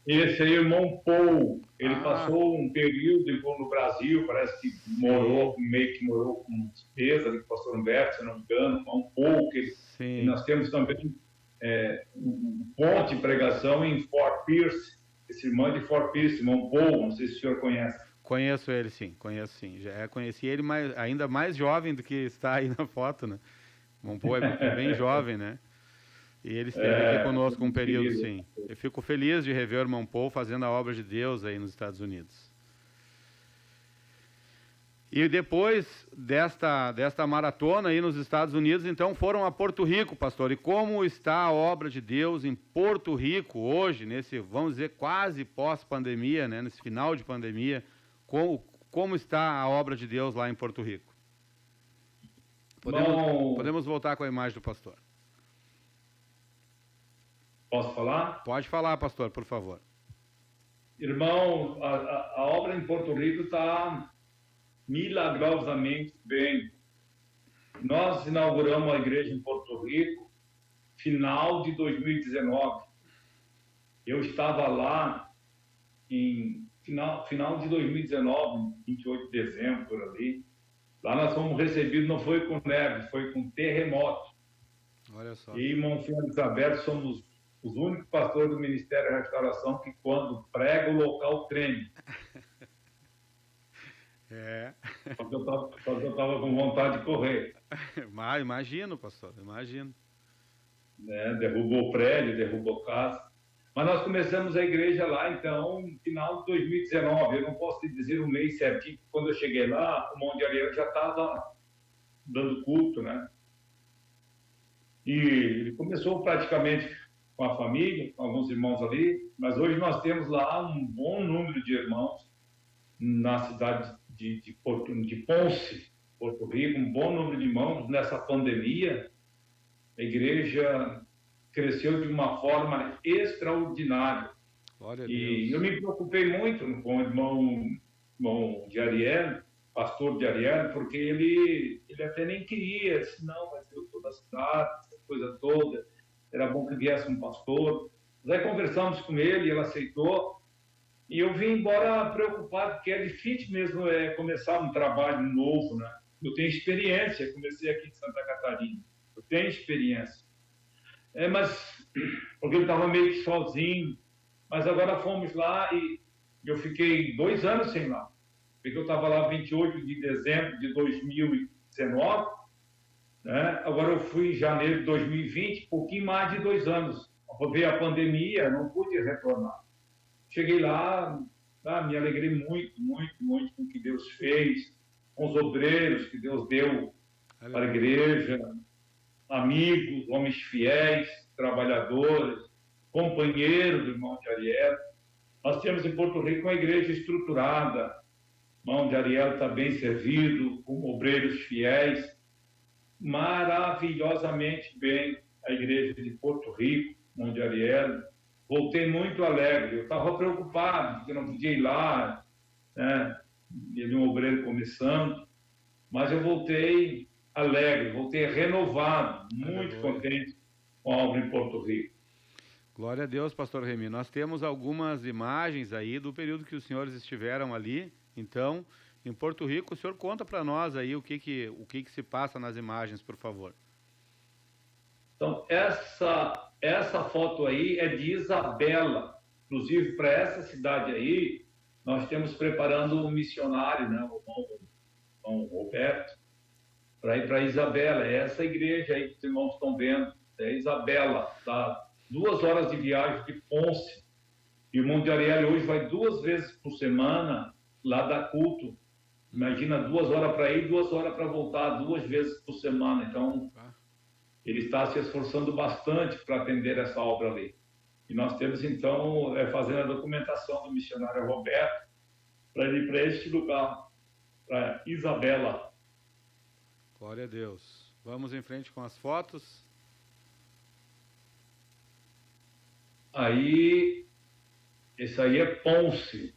Esse aí, irmão Paul. Ele passou um período no Brasil, parece que meio que morou com despesa, com o pastor Humberto, se não me engano, irmão Paul, e nós temos também um ponto de pregação em Fort Pierce. Esse irmão é de Fort Pierce, irmão Paul, não sei se o senhor conhece. Conheço ele, sim, conheço sim. Já conheci ele ainda mais jovem do que está aí na foto, né? Irmão Paul é bem jovem, né? E ele esteve aqui conosco um período, sim. Eu fico feliz de rever o irmão Paul fazendo a obra de Deus aí nos Estados Unidos. E depois desta maratona aí nos Estados Unidos, então foram a Porto Rico, pastor. E como está a obra de Deus em Porto Rico hoje, nesse, vamos dizer, quase pós-pandemia, né? Nesse final de pandemia, como está a obra de Deus lá em Porto Rico? Podemos voltar com a imagem do pastor. Posso falar? Pode falar, pastor, por favor. Irmão, a obra em Porto Rico está milagrosamente bem. Nós inauguramos a igreja em Porto Rico final de 2019. Eu estava lá em final de 2019, 28 de dezembro, por ali. Lá nós fomos recebidos, não foi com neve, foi com terremoto. Olha só. E, irmão Félix Alberto, somos os únicos pastores do Ministério da Restauração que, quando prega, o local treme. Porque eu estava com vontade de correr. Imagino, pastor, imagino. Derrubou o prédio, derrubou casa. Mas nós começamos a igreja lá, então, no final de 2019. Eu não posso te dizer o mês certinho, quando eu cheguei lá, o Monte de Ariel já estava dando culto, né? E ele começou praticamente com a família, com alguns irmãos ali, mas hoje nós temos lá um bom número de irmãos na cidade de Ponce, Porto Rico, um bom número de irmãos. Nessa pandemia, a igreja cresceu de uma forma extraordinária. Glória a E Deus. eu me preocupei muito com o irmão de Ariel, pastor de Ariel, porque ele até nem queria, disse, não, mas eu estou da cidade, essa coisa toda, era bom que viesse um pastor. Mas aí conversamos com ele, ele aceitou, e eu vim embora preocupado, porque é difícil mesmo começar um trabalho novo, né? Eu tenho experiência, comecei aqui em Santa Catarina, eu tenho experiência. Mas, porque eu estava meio que sozinho, mas agora fomos lá e eu fiquei 2 anos sem lá, porque eu estava lá 28 de dezembro de 2019, né? Agora eu fui em janeiro de 2020, pouquinho mais de 2 anos. Veio a pandemia, não pude retornar. Cheguei lá, me alegrei muito, muito, muito com o que Deus fez, com os obreiros que Deus deu para a igreja, amigos, homens fiéis, trabalhadores, companheiros do irmão de Ariel. Nós temos em Porto Rico uma igreja estruturada, o irmão de Ariel está bem servido, com obreiros fiéis, maravilhosamente bem a igreja de Porto Rico, irmão de Ariel. Voltei muito alegre, eu estava preocupado, porque não podia ir lá, né? Ele é um obreiro começando, mas eu voltei alegre, voltei renovado, muito contente com a obra em Porto Rico. Glória a Deus, pastor Remy. Nós temos algumas imagens aí do período que os senhores estiveram ali. Então, em Porto Rico, o senhor conta para nós aí o que se passa nas imagens, por favor. Então, essa foto aí é de Isabela. Inclusive, para essa cidade aí, nós estamos preparando um missionário, né, o irmão Roberto, para ir para Isabela. É essa igreja aí que os irmãos estão vendo. É Isabela, está 2 horas de viagem de Ponce. E o Monte de Ariel hoje vai 2 vezes por semana lá dar culto. Imagina, 2 horas para ir, 2 horas para voltar, 2 vezes por semana. Então, ele está se esforçando bastante para atender essa obra ali. E nós temos, então, fazendo a documentação do missionário Roberto para ir para este lugar, para Isabela. Glória a Deus. Vamos em frente com as fotos. Aí, esse aí é Ponce.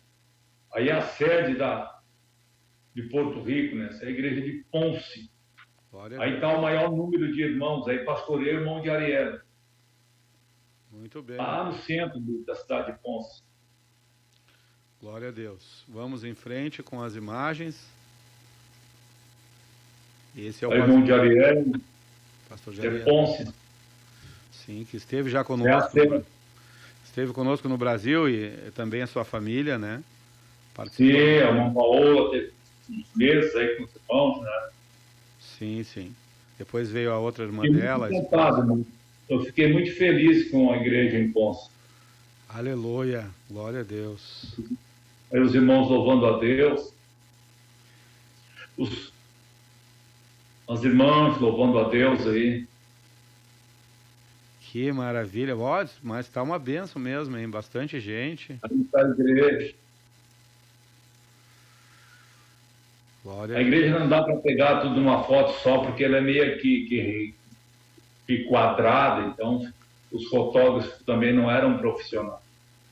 Aí é a sede de Porto Rico, né? Essa é a igreja de Ponce. Glória a Aí Deus. está o maior número de irmãos, aí pastoreio irmão de Ariel. Muito bem. Lá no centro da cidade de Ponce. Glória a Deus. Vamos em frente com as imagens. Esse é o Aí irmão de Ariel, pastor é Jair. Ponce. Sim, que esteve já conosco. É a Esteve conosco no Brasil e também a sua família, né? Sim, a irmã Paola teve uns meses aí com os irmãos, né? Sim, sim. Depois veio a outra irmã Fiquei dela. muito contado, irmão. Eu fiquei muito feliz com a igreja em Ponce. Aleluia. Glória a Deus. Aí os irmãos louvando a Deus. As irmãs louvando a Deus aí. Que maravilha. Ó, mas tá uma benção mesmo, hein? Bastante gente. Aí está a igreja. Glória A igreja não dá para pegar tudo numa foto só, porque ela é meio que quadrada, então os fotógrafos também não eram profissionais.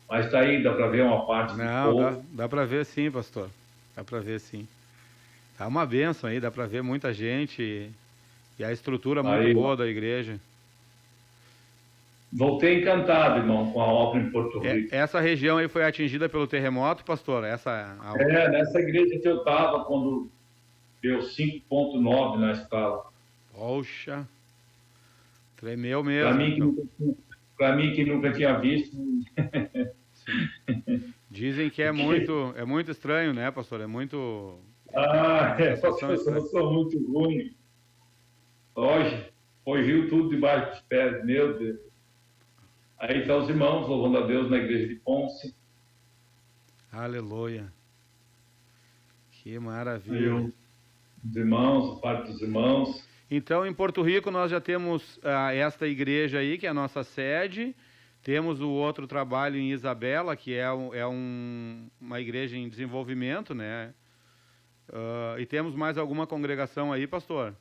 Mas está aí, dá para ver uma parte do Não, povo. dá para ver sim, pastor. Dá para ver sim. Tá uma benção aí, dá para ver muita gente e a estrutura muito Aí, boa da igreja. voltei encantado, irmão, com a obra em Porto Rico. Essa região aí foi atingida pelo terremoto, pastor? Nessa igreja que eu estava quando deu 5,9 na escala. Poxa, tremeu mesmo. Para mim que nunca tinha visto. Dizem que é muito estranho, né, pastor? É muito... Eu sou muito ruim. Hoje, fugiu tudo debaixo dos pés, meu Deus. Aí estão os irmãos louvando a Deus na igreja de Ponce. Aleluia. Que maravilha. Os irmãos, a parte dos irmãos. Então, em Porto Rico, nós já temos esta igreja aí, que é a nossa sede. Temos o outro trabalho em Isabela, que é uma igreja em desenvolvimento, né? E temos mais alguma congregação aí, pastor?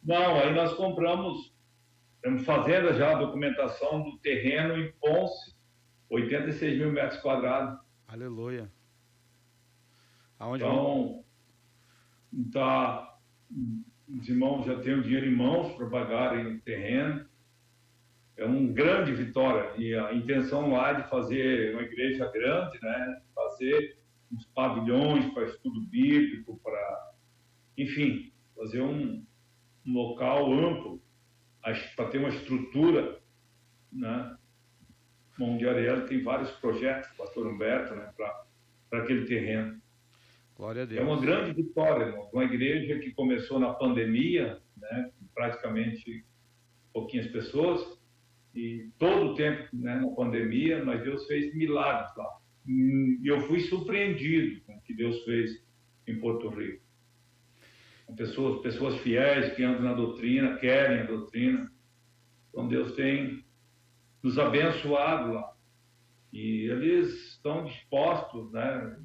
Não, aí nós compramos, estamos fazendo já a documentação do terreno em Ponce, 86 mil metros quadrados. Aleluia. Então, os irmãos já têm o dinheiro em mãos para pagarem o terreno. É uma grande vitória. E a intenção lá é de fazer uma igreja grande, né? Fazer uns pavilhões para estudo bíblico, enfim, fazer um local amplo, para ter uma estrutura, né? O Mão de Ariel tem vários projetos, o pastor Humberto, né? Para aquele terreno. Glória a Deus. É uma grande vitória, irmão. Uma igreja que começou na pandemia, né? Praticamente pouquinhas pessoas, e todo o tempo, né, na pandemia, mas Deus fez milagres lá. E eu fui surpreendido com o que Deus fez em Porto Rico. Pessoas fiéis que andam na doutrina, querem a doutrina. Então Deus tem nos abençoado lá. E eles estão dispostos, né,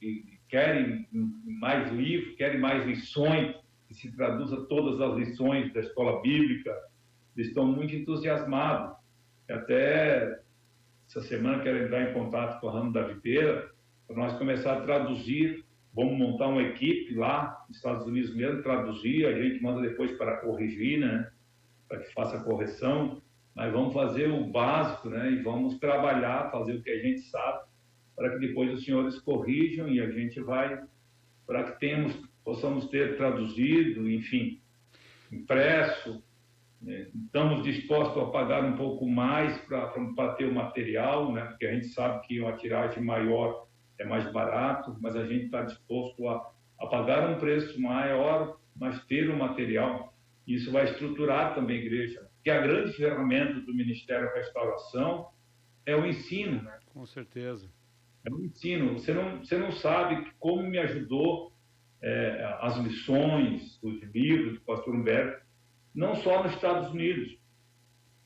e querem mais livros, querem mais lições, que se traduza todas as lições da escola bíblica. Eles estão muito entusiasmados. Até essa semana quero entrar em contato com a Ramo da Videira para nós começar a traduzir. Vamos montar uma equipe lá nos Estados Unidos mesmo, traduzir, a gente manda depois para corrigir, né? Para que faça a correção. Mas vamos fazer o básico, né? E vamos trabalhar, fazer o que a gente sabe, para que depois os senhores corrijam e a gente vai, para que possamos ter traduzido, enfim, impresso. Estamos dispostos a pagar um pouco mais para ter o material, né? Porque a gente sabe que uma tiragem maior é mais barato, mas a gente está disposto a pagar um preço maior, mas ter o material. Isso vai estruturar também a igreja, porque a grande ferramenta do Ministério Restauração é o ensino, né? Com certeza. É o ensino. Você não sabe como me ajudou as lições, os livros do pastor Humberto. não só nos Estados Unidos,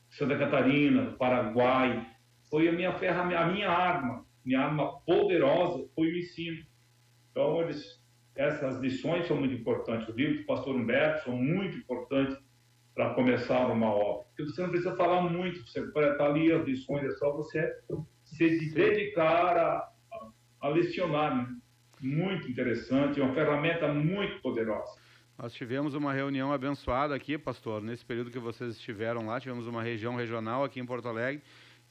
Santa Catarina, no Paraguai. Foi a minha ferramenta, a minha arma poderosa foi o ensino. Então, essas lições são muito importantes. O livro do pastor Humberto são muito importantes para começar uma obra. Porque você não precisa falar muito, você pode estar ali as lições, é só você se dedicar a lecionar. Né? Muito interessante, é uma ferramenta muito poderosa. Nós tivemos uma reunião abençoada aqui, pastor, nesse período que vocês estiveram lá, tivemos uma região regional aqui em Porto Alegre,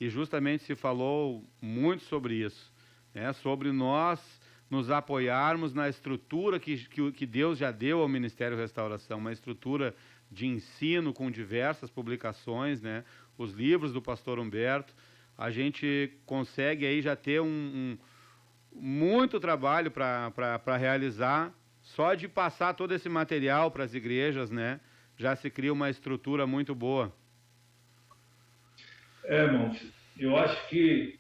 e justamente se falou muito sobre isso, né? Sobre nós nos apoiarmos na estrutura que Deus já deu ao Ministério Restauração, uma estrutura de ensino com diversas publicações, né? Os livros do pastor Humberto, a gente consegue aí já ter muito trabalho para realizar. Só de passar todo esse material para as igrejas, né, já se cria uma estrutura muito boa. Irmãos, eu acho que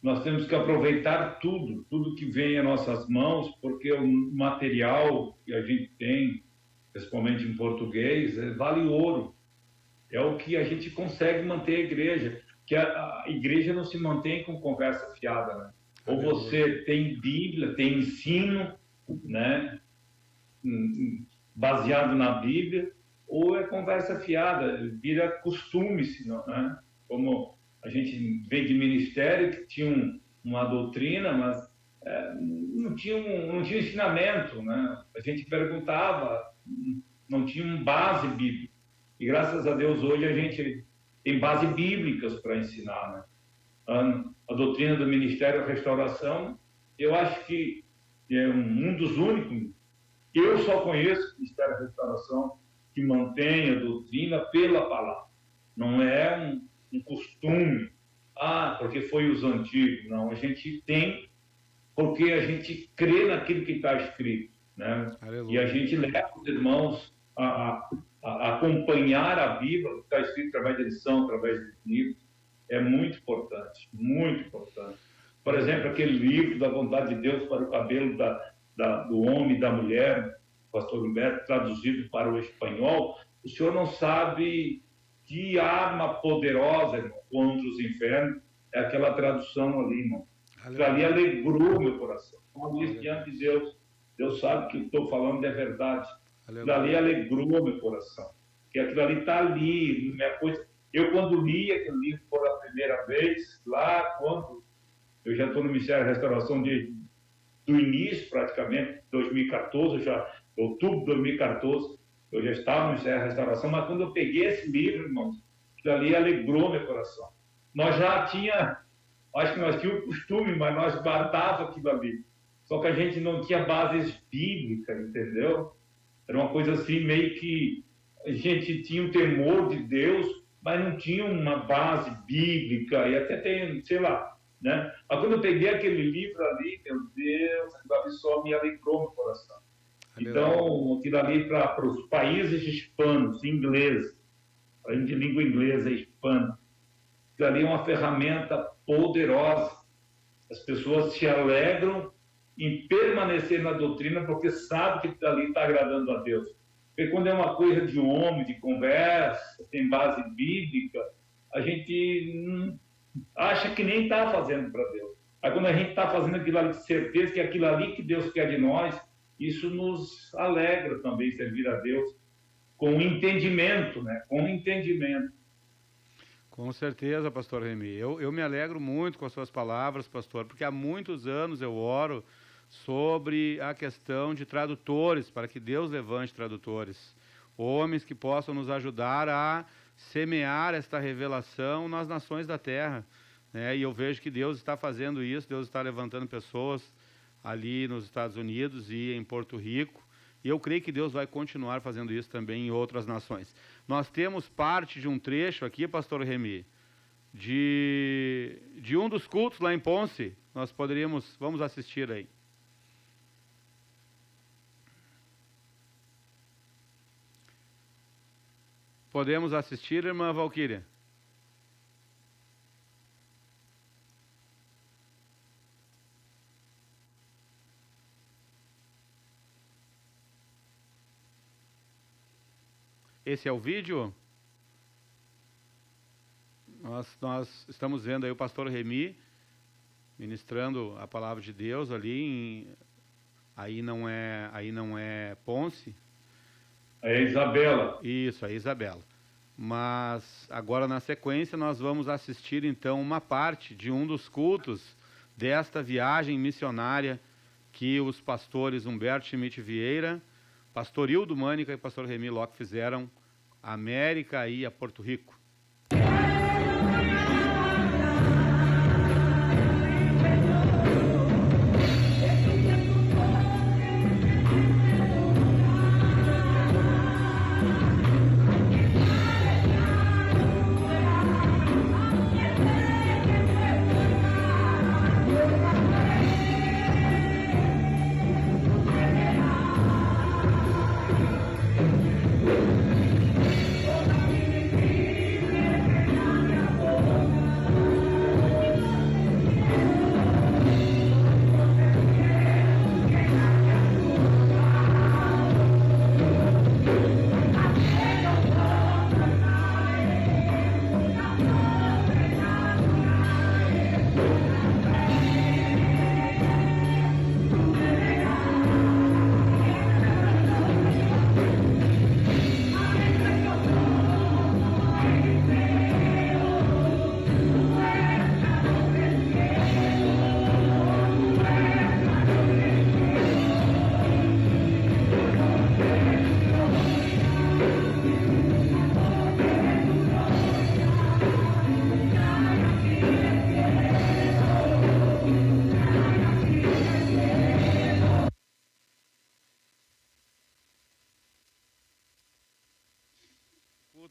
nós temos que aproveitar tudo que vem às nossas mãos, porque o material que a gente tem, principalmente em português, vale ouro. É o que a gente consegue manter a igreja, que a igreja não se mantém com conversa fiada, né? Ou você tem Bíblia, tem ensino, né, baseado na Bíblia, ou é conversa fiada, vira costume, né? Como a gente vem de ministério que tinha uma doutrina, mas não tinha ensinamento, né? A gente perguntava, não tinha uma base bíblica. E graças a Deus hoje a gente tem bases bíblicas para ensinar, né? A doutrina do Ministério Restauração, eu acho que é um dos únicos, eu só conheço o Ministério da Restauração que mantém a doutrina pela palavra. Não é um costume, porque foi os antigos. Não, a gente tem porque a gente crê naquilo que está escrito, né? E a gente leva os irmãos a acompanhar a Bíblia, que está escrito através da lição, através dos livros. É muito importante, muito importante. Por exemplo, aquele livro da vontade de Deus para o cabelo do homem e da mulher, pastor Humberto, traduzido para o espanhol, o senhor não sabe que arma poderosa, irmão, contra os infernos, é aquela tradução ali, irmão. Aquilo ali alegrou meu coração. Como disse diante de Deus, Deus sabe que estou falando é verdade. Aquilo ali alegrou meu coração. Porque aquilo ali está ali, minha coisa. Eu, quando li aquele livro pela primeira vez, lá quando eu já estou no Ministério da Restauração do início, praticamente, 2014, outubro de 2014, eu já estava no Ministério da Restauração, mas quando eu peguei esse livro, irmãos, aquilo ali alegrou meu coração. Nós já acho que nós tínhamos o costume, mas nós guardávamos aquilo ali. Só que a gente não tinha bases bíblicas, entendeu? Era uma coisa assim, meio que a gente tinha o temor de Deus, mas não tinha uma base bíblica, e até tem, sei lá, né? Mas quando eu peguei aquele livro ali, meu Deus, aquilo ali só me alegrou meu coração. Então, aquilo ali para os países hispanos, ingleses, a gente de língua inglesa e hispana, aquilo ali é uma ferramenta poderosa. As pessoas se alegram em permanecer na doutrina porque sabe que aquilo ali está agradando a Deus. Porque quando é uma coisa de homem, de conversa, tem base bíblica, a gente acha que nem está fazendo para Deus. Aí quando a gente está fazendo aquilo ali, de certeza que é aquilo ali que Deus quer de nós, isso nos alegra também, servir a Deus com entendimento, né? Com entendimento. Com certeza, pastor Remy. Eu me alegro muito com as suas palavras, pastor, porque há muitos anos eu oro sobre a questão de tradutores, para que Deus levante tradutores, homens que possam nos ajudar a semear esta revelação nas nações da terra, né? E eu vejo que Deus está fazendo isso, Deus está levantando pessoas ali nos Estados Unidos e em Porto Rico, e eu creio que Deus vai continuar fazendo isso também em outras nações. Nós temos parte de um trecho aqui, pastor Remy, de um dos cultos lá em Ponce. Vamos assistir aí. Podemos assistir, irmã Valquíria? Esse é o vídeo? Nós estamos vendo aí o pastor Remy ministrando a palavra de Deus ali, aí não é Ponce. É Isabela. Isso, é Isabela. Mas agora na sequência nós vamos assistir então uma parte de um dos cultos desta viagem missionária que os pastores Humberto Schmidt Vieira, pastor Hildo Mânica e pastor Remy Locke fizeram à América e a Porto Rico.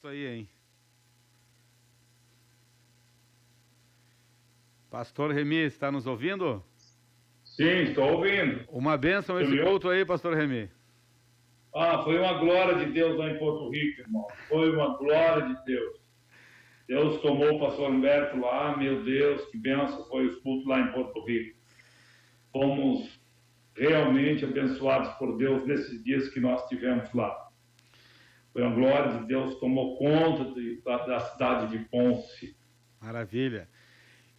Culto aí, hein? Pastor Remy, está nos ouvindo? Sim, estou ouvindo. Uma bênção esse culto aí, pastor Remy. Foi uma glória de Deus lá em Porto Rico, irmão. Foi uma glória de Deus. Deus tomou o pastor Humberto lá, meu Deus, que bênção foi os cultos lá em Porto Rico. Fomos realmente abençoados por Deus nesses dias que nós tivemos lá. Foi a glória de Deus, tomou conta da cidade de Ponce. Maravilha.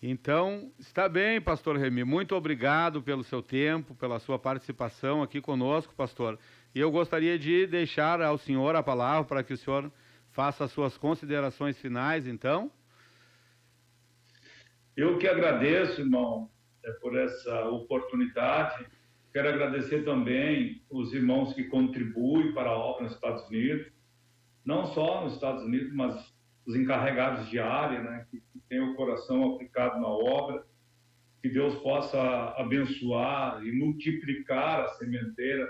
Então, está bem, pastor Remy. Muito obrigado pelo seu tempo, pela sua participação aqui conosco, pastor. E eu gostaria de deixar ao senhor a palavra para que o senhor faça as suas considerações finais, então. Eu que agradeço, irmão, por essa oportunidade. Quero agradecer também os irmãos que contribuem para a obra nos Estados Unidos. Não só nos Estados Unidos, mas os encarregados de área, né, que têm o coração aplicado na obra, que Deus possa abençoar e multiplicar a sementeira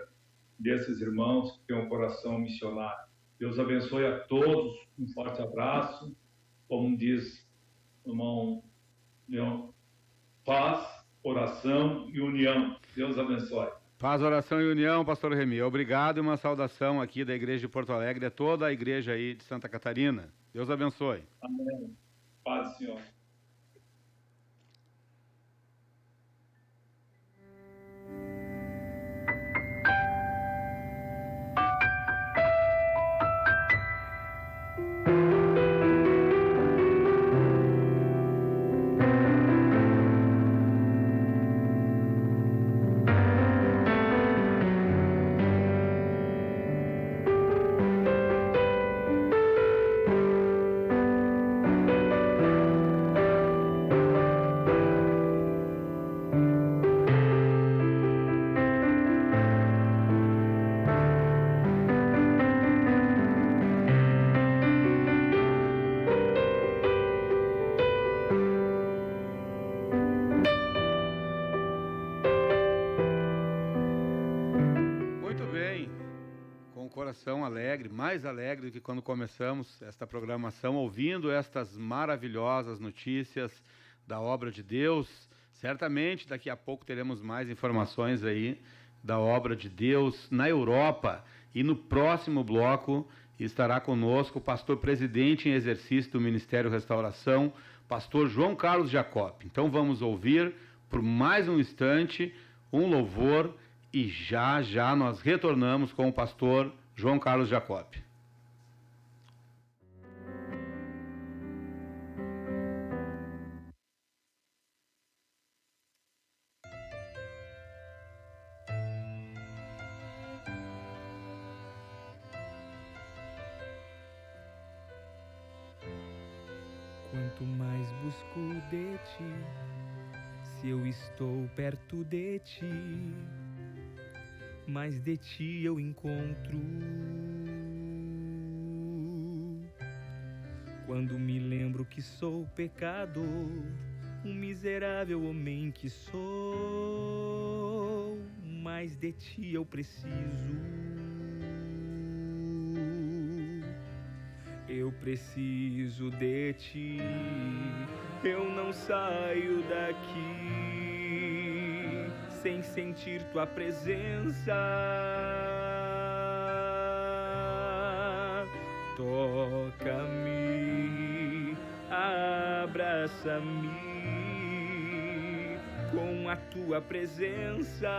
desses irmãos que têm um coração missionário. Deus abençoe a todos, um forte abraço, como diz o irmão Leão, paz, oração e união. Deus abençoe. Paz, oração e união, pastor Remy. Obrigado e uma saudação aqui da igreja de Porto Alegre, a toda a igreja aí de Santa Catarina. Deus abençoe. Amém. Paz, Senhor. coração alegre, mais alegre do que quando começamos esta programação, ouvindo estas maravilhosas notícias da obra de Deus. Certamente daqui a pouco teremos mais informações aí da obra de Deus na Europa. E no próximo bloco estará conosco o pastor presidente em exercício do Ministério Restauração, pastor João Carlos Jacob. Então vamos ouvir por mais um instante um louvor e já nós retornamos com o pastor João Carlos Jacob. busco de ti, se eu estou perto de ti, mais de ti eu encontro. Quando me lembro que sou pecador, um miserável homem que sou, mais de ti eu preciso. Eu preciso de ti, eu não saio daqui sem sentir tua presença. Toca-me, abraça-me com a tua presença.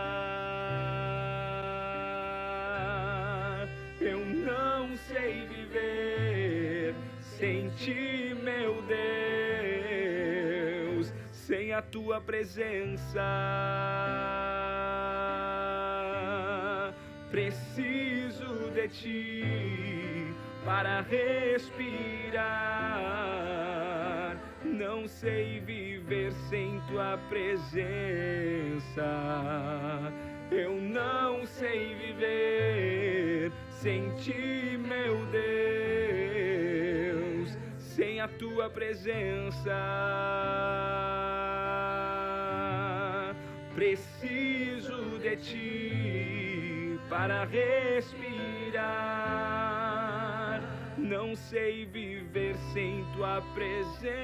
Eu não sei viver sem ti, meu Deus, sem a tua presença. Preciso de ti para respirar. Não sei viver sem tua presença. Eu não sei viver sem ti, meu Deus, sem a tua presença. Preciso de ti para respirar. Não sei viver sem tua presença.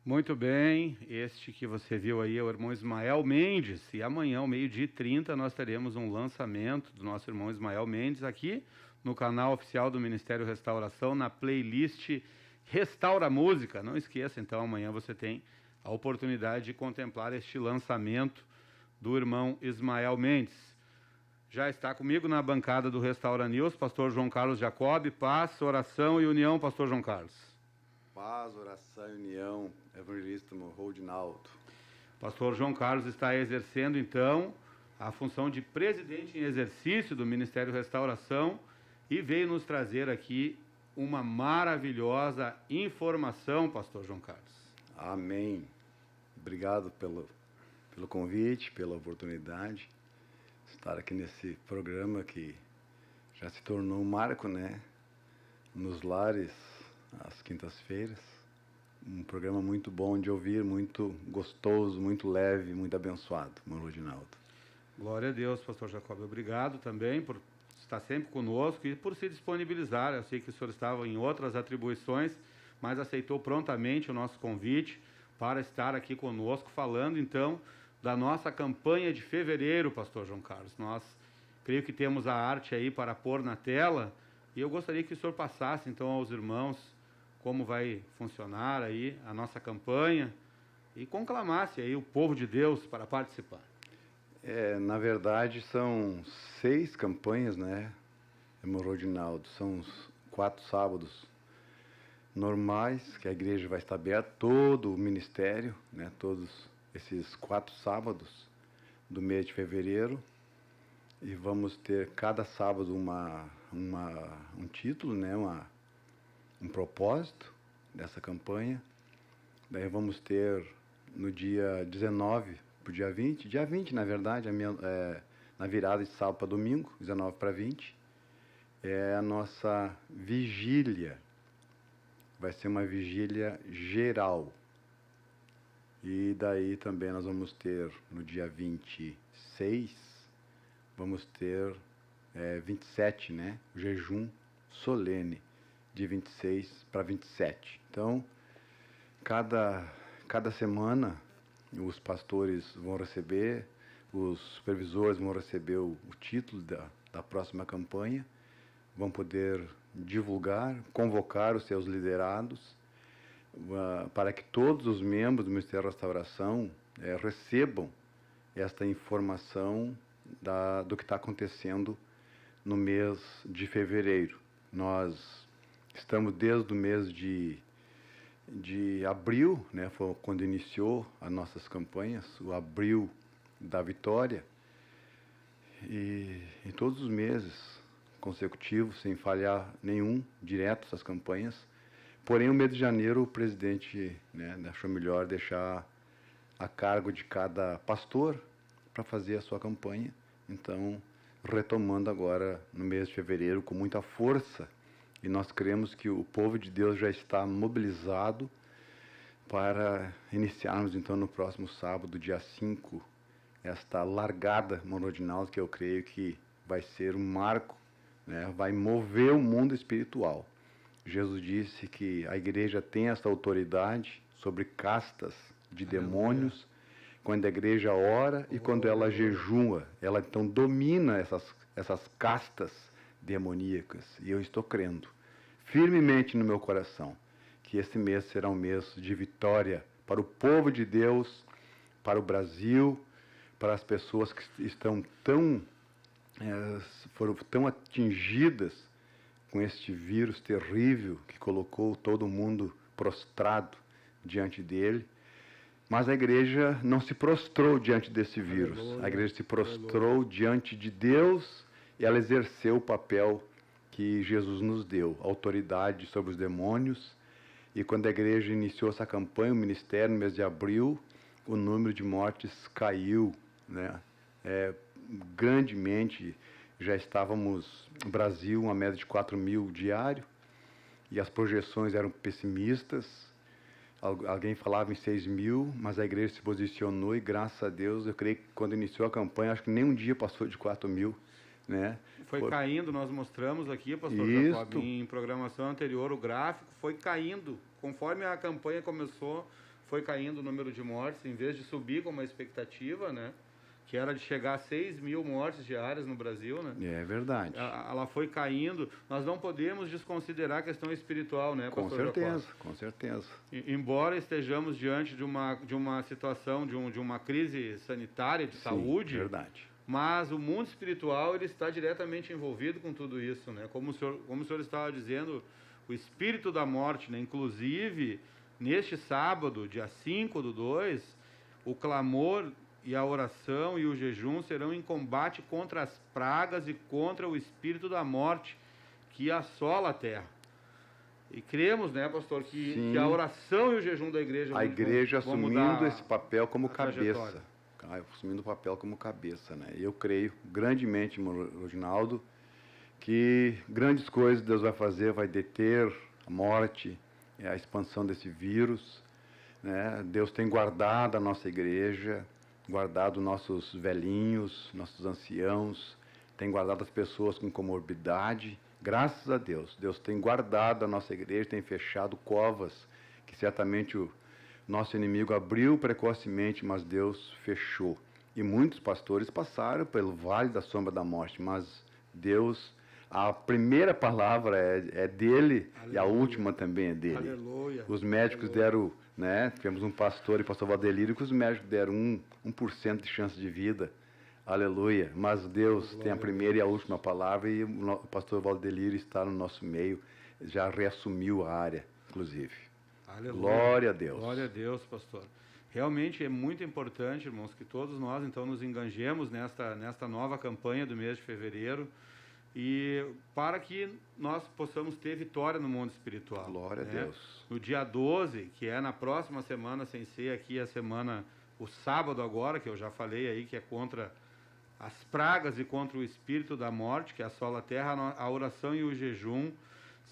Muito bem, este que você viu aí é o irmão Ismael Mendes, e amanhã, ao 12h30, nós teremos um lançamento do nosso irmão Ismael Mendes aqui no canal oficial do Ministério Restauração, na playlist Restaura Música. Não esqueça, então, amanhã você tem a oportunidade de contemplar este lançamento do irmão Ismael Mendes. Já está comigo na bancada do Restaura News, pastor João Carlos Jacob. Paz, oração e união, pastor João Carlos. Paz, oração e união, evangelista Rodinaldo. Pastor João Carlos está exercendo, então, a função de presidente em exercício do Ministério Restauração e veio nos trazer aqui uma maravilhosa informação, pastor João Carlos. Amém. Obrigado pelo convite, pela oportunidade de estar aqui nesse programa que já se tornou um marco, né? Nos lares, às quintas-feiras. Um programa muito bom de ouvir, muito gostoso, muito leve, muito abençoado, irmão Rodinaldo. Glória a Deus, pastor Jacob. Obrigado também por estar sempre conosco e por se disponibilizar. Eu sei que o senhor estava em outras atribuições, mas aceitou prontamente o nosso convite para estar aqui conosco, falando então da nossa campanha de fevereiro, pastor João Carlos. Nós creio que temos a arte aí para pôr na tela, e eu gostaria que o senhor passasse então aos irmãos como vai funcionar aí a nossa campanha e conclamasse aí o povo de Deus para participar. Na verdade, são 6 campanhas, né, irmão Rodinaldo? São os 4 sábados normais, que a igreja vai estar aberta, todo o ministério, né, todos esses 4 sábados do mês de fevereiro, e vamos ter cada sábado um título, né, um propósito dessa campanha. Daí vamos ter no dia 19 para o dia 20, na verdade, na virada de sábado para domingo, 19 para 20, é a nossa vigília. Vai ser uma vigília geral. E daí também nós vamos ter no dia 26, vamos ter 27, né? O jejum solene, de 26 para 27. Então, cada semana, os pastores vão receber, os supervisores vão receber o título da próxima campanha, vão poder divulgar, convocar os seus liderados, para que todos os membros do Ministério da Restauração recebam esta informação do que está acontecendo no mês de fevereiro. Nós estamos desde o mês de abril, né, foi quando iniciou as nossas campanhas, o Abril da Vitória, e em todos os meses, consecutivos, sem falhar nenhum, direto essas campanhas. Porém, o mês de janeiro, o presidente, né, achou melhor deixar a cargo de cada pastor para fazer a sua campanha. Então, retomando agora no mês de fevereiro com muita força, e nós cremos que o povo de Deus já está mobilizado para iniciarmos então no próximo sábado, dia 5, esta largada monodinal, que eu creio que vai ser um marco, né? Vai mover o mundo espiritual. Jesus disse que a igreja tem essa autoridade sobre castas de demônios, quando a igreja ora e quando ela jejua, ela então domina essas castas demoníacas. E eu estou crendo firmemente no meu coração que esse mês será um mês de vitória para o povo de Deus, para o Brasil, para as pessoas que estão foram tão atingidas com este vírus terrível que colocou todo mundo prostrado diante dele. Mas a igreja não se prostrou diante desse vírus. A igreja se prostrou diante de Deus e ela exerceu o papel que Jesus nos deu, autoridade sobre os demônios. E quando a igreja iniciou essa campanha, o ministério, no mês de abril, o número de mortes caiu, né? Grandemente. Já estávamos no Brasil, uma média de 4.000 diário, e as projeções eram pessimistas. Alguém falava em 6.000, mas a igreja se posicionou e, graças a Deus, eu creio que quando iniciou a campanha, acho que nem um dia passou de 4.000, né? Foi caindo, nós mostramos aqui, pastor Jacob, em programação anterior, o gráfico foi caindo. Conforme a campanha começou, foi caindo o número de mortes, em vez de subir com uma expectativa, né? Que era de chegar a 6.000 mortes diárias no Brasil, né? É verdade. Ela foi caindo. Nós não podemos desconsiderar a questão espiritual, né, pastor Com certeza, Jacob? com certeza. Embora estejamos diante de uma situação, de uma crise sanitária, de saúde, verdade. mas o mundo espiritual ele está diretamente envolvido com tudo isso, né? Como o senhor estava dizendo, o espírito da morte, né? Inclusive, neste sábado, dia 5/2, o clamor e a oração e o jejum serão em combate contra as pragas e contra o espírito da morte que assola a terra. E cremos, né, pastor, que a oração e o jejum da igreja a igreja vão assumindo esse papel como trajetória. cabeça. Assumindo o papel como cabeça, né? Eu creio grandemente, Reginaldo, que grandes coisas Deus vai fazer, vai deter a morte, a expansão desse vírus, né? Deus tem guardado a nossa igreja, guardado nossos velhinhos, nossos anciãos, tem guardado as pessoas com comorbidade. Graças a Deus, Deus tem guardado a nossa igreja, tem fechado covas, que certamente o nosso inimigo abriu precocemente, mas Deus fechou. E muitos pastores passaram pelo vale da sombra da morte, mas Deus, a primeira palavra é dele. Aleluia. E a última também é dele. Aleluia. Os médicos deram, né? Tivemos um pastor e pastor Valdelírio, que os médicos deram 1% de chance de vida. Aleluia. Mas Deus tem a primeira e a última palavra, e o pastor Valdelírio está no nosso meio, já reassumiu a área, inclusive. Aleluia. Glória a Deus. Glória a Deus, pastor. Realmente é muito importante, irmãos, que todos nós, então, nos enganjemos nesta nova campanha do mês de fevereiro, e para que nós possamos ter vitória no mundo espiritual. Glória a Deus. No dia 12, que é na próxima semana, sem ser aqui a semana, o sábado agora, que eu já falei aí, que é contra as pragas e contra o espírito da morte, que assola a terra, a oração e o jejum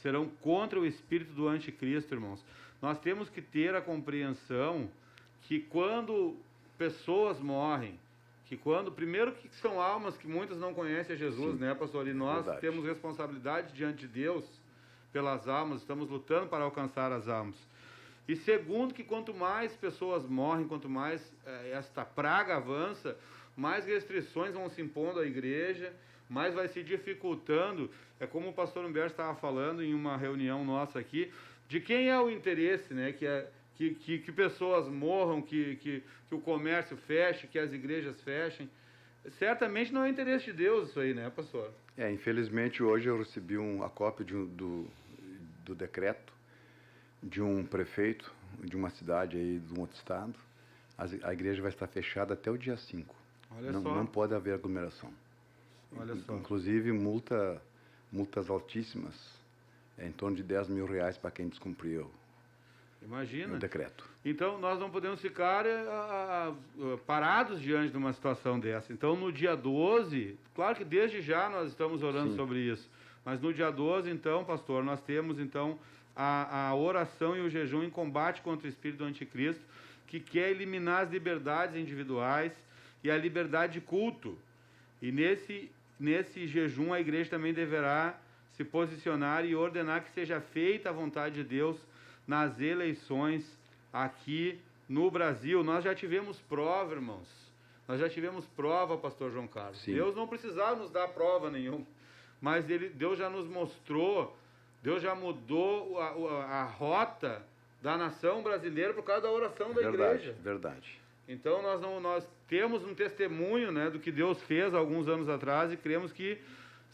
serão contra o espírito do anticristo, irmãos. Nós temos que ter a compreensão que quando pessoas morrem, primeiro que são almas que muitas não conhecem a Jesus, sim, né, pastor? E nós temos responsabilidade diante de Deus pelas almas, estamos lutando para alcançar as almas. E segundo que quanto mais pessoas morrem, quanto mais esta praga avança, mais restrições vão se impondo à igreja, mais vai se dificultando. É como o pastor Humberto estava falando em uma reunião nossa aqui, de quem é o interesse, né, que pessoas morram, que o comércio feche, que as igrejas fechem. Certamente não é interesse de Deus isso aí, né, pastor? Infelizmente hoje eu recebi a cópia do decreto de um prefeito de uma cidade aí, de um outro estado. A igreja vai estar fechada até o dia 5. Olha só. Não pode haver aglomeração. Olha só. Inclusive multa multas altíssimas, em torno de R$10.000 para quem descumpriu Imagina. o decreto. Então, nós não podemos ficar parados diante de uma situação dessa. Então, no dia 12, claro que desde já nós estamos orando Sim. sobre isso, mas no dia 12, então, pastor, nós temos, então, a oração e o jejum em combate contra o espírito do anticristo, que quer eliminar as liberdades individuais e a liberdade de culto. E nesse jejum, a igreja também deverá se posicionar e ordenar que seja feita a vontade de Deus nas eleições aqui no Brasil. Nós já tivemos prova, irmãos. Nós já tivemos prova, pastor João Carlos. Sim. Deus não precisava nos dar prova nenhuma, mas Deus já nos mostrou, Deus já mudou a rota da nação brasileira por causa da oração da igreja. Verdade. Então nós temos um testemunho, né, do que Deus fez há alguns anos atrás e cremos que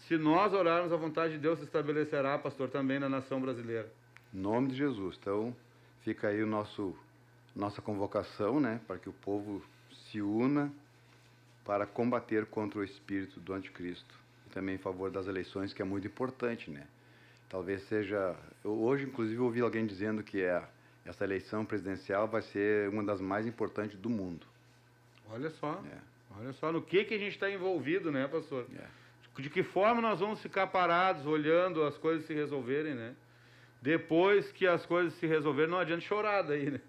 se nós orarmos, a vontade de Deus se estabelecerá, pastor, também na nação brasileira. Em nome de Jesus. Então, fica aí nossa convocação, né, para que o povo se una para combater contra o espírito do anticristo. E também em favor das eleições, que é muito importante, né? Talvez seja... Hoje, inclusive, ouvi alguém dizendo que essa eleição presidencial vai ser uma das mais importantes do mundo. Olha só no que a gente está envolvido, né, pastor? É. De que forma nós vamos ficar parados, olhando as coisas se resolverem, né? Depois que as coisas se resolverem, não adianta chorar daí, né?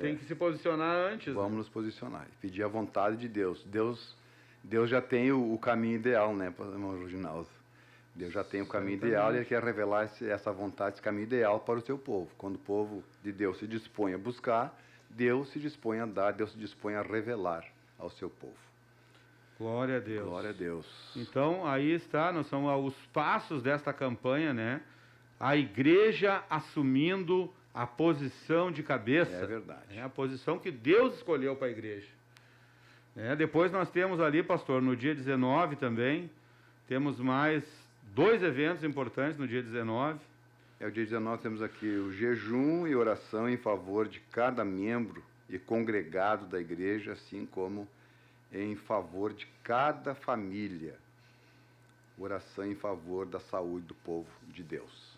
Tem que se posicionar antes. Vamos né? nos posicionar e pedir a vontade de Deus. Deus já tem o caminho ideal, né, irmão Reginaldo? Deus já tem o caminho ideal e Ele quer revelar essa vontade, esse caminho ideal para o seu povo. Quando o povo de Deus se dispõe a buscar, Deus se dispõe a dar, Deus se dispõe a revelar ao seu povo. Glória a Deus. Glória a Deus. Então, aí está, nós somos os passos desta campanha, né? A igreja assumindo a posição de cabeça. É verdade. É a posição que Deus escolheu para a igreja. Depois nós temos ali, pastor, no dia 19 também, temos mais 2 eventos importantes no dia 19. O dia 19 temos aqui o jejum e oração em favor de cada membro e congregado da igreja, assim como em favor de cada família. Oração em favor da saúde do povo de Deus.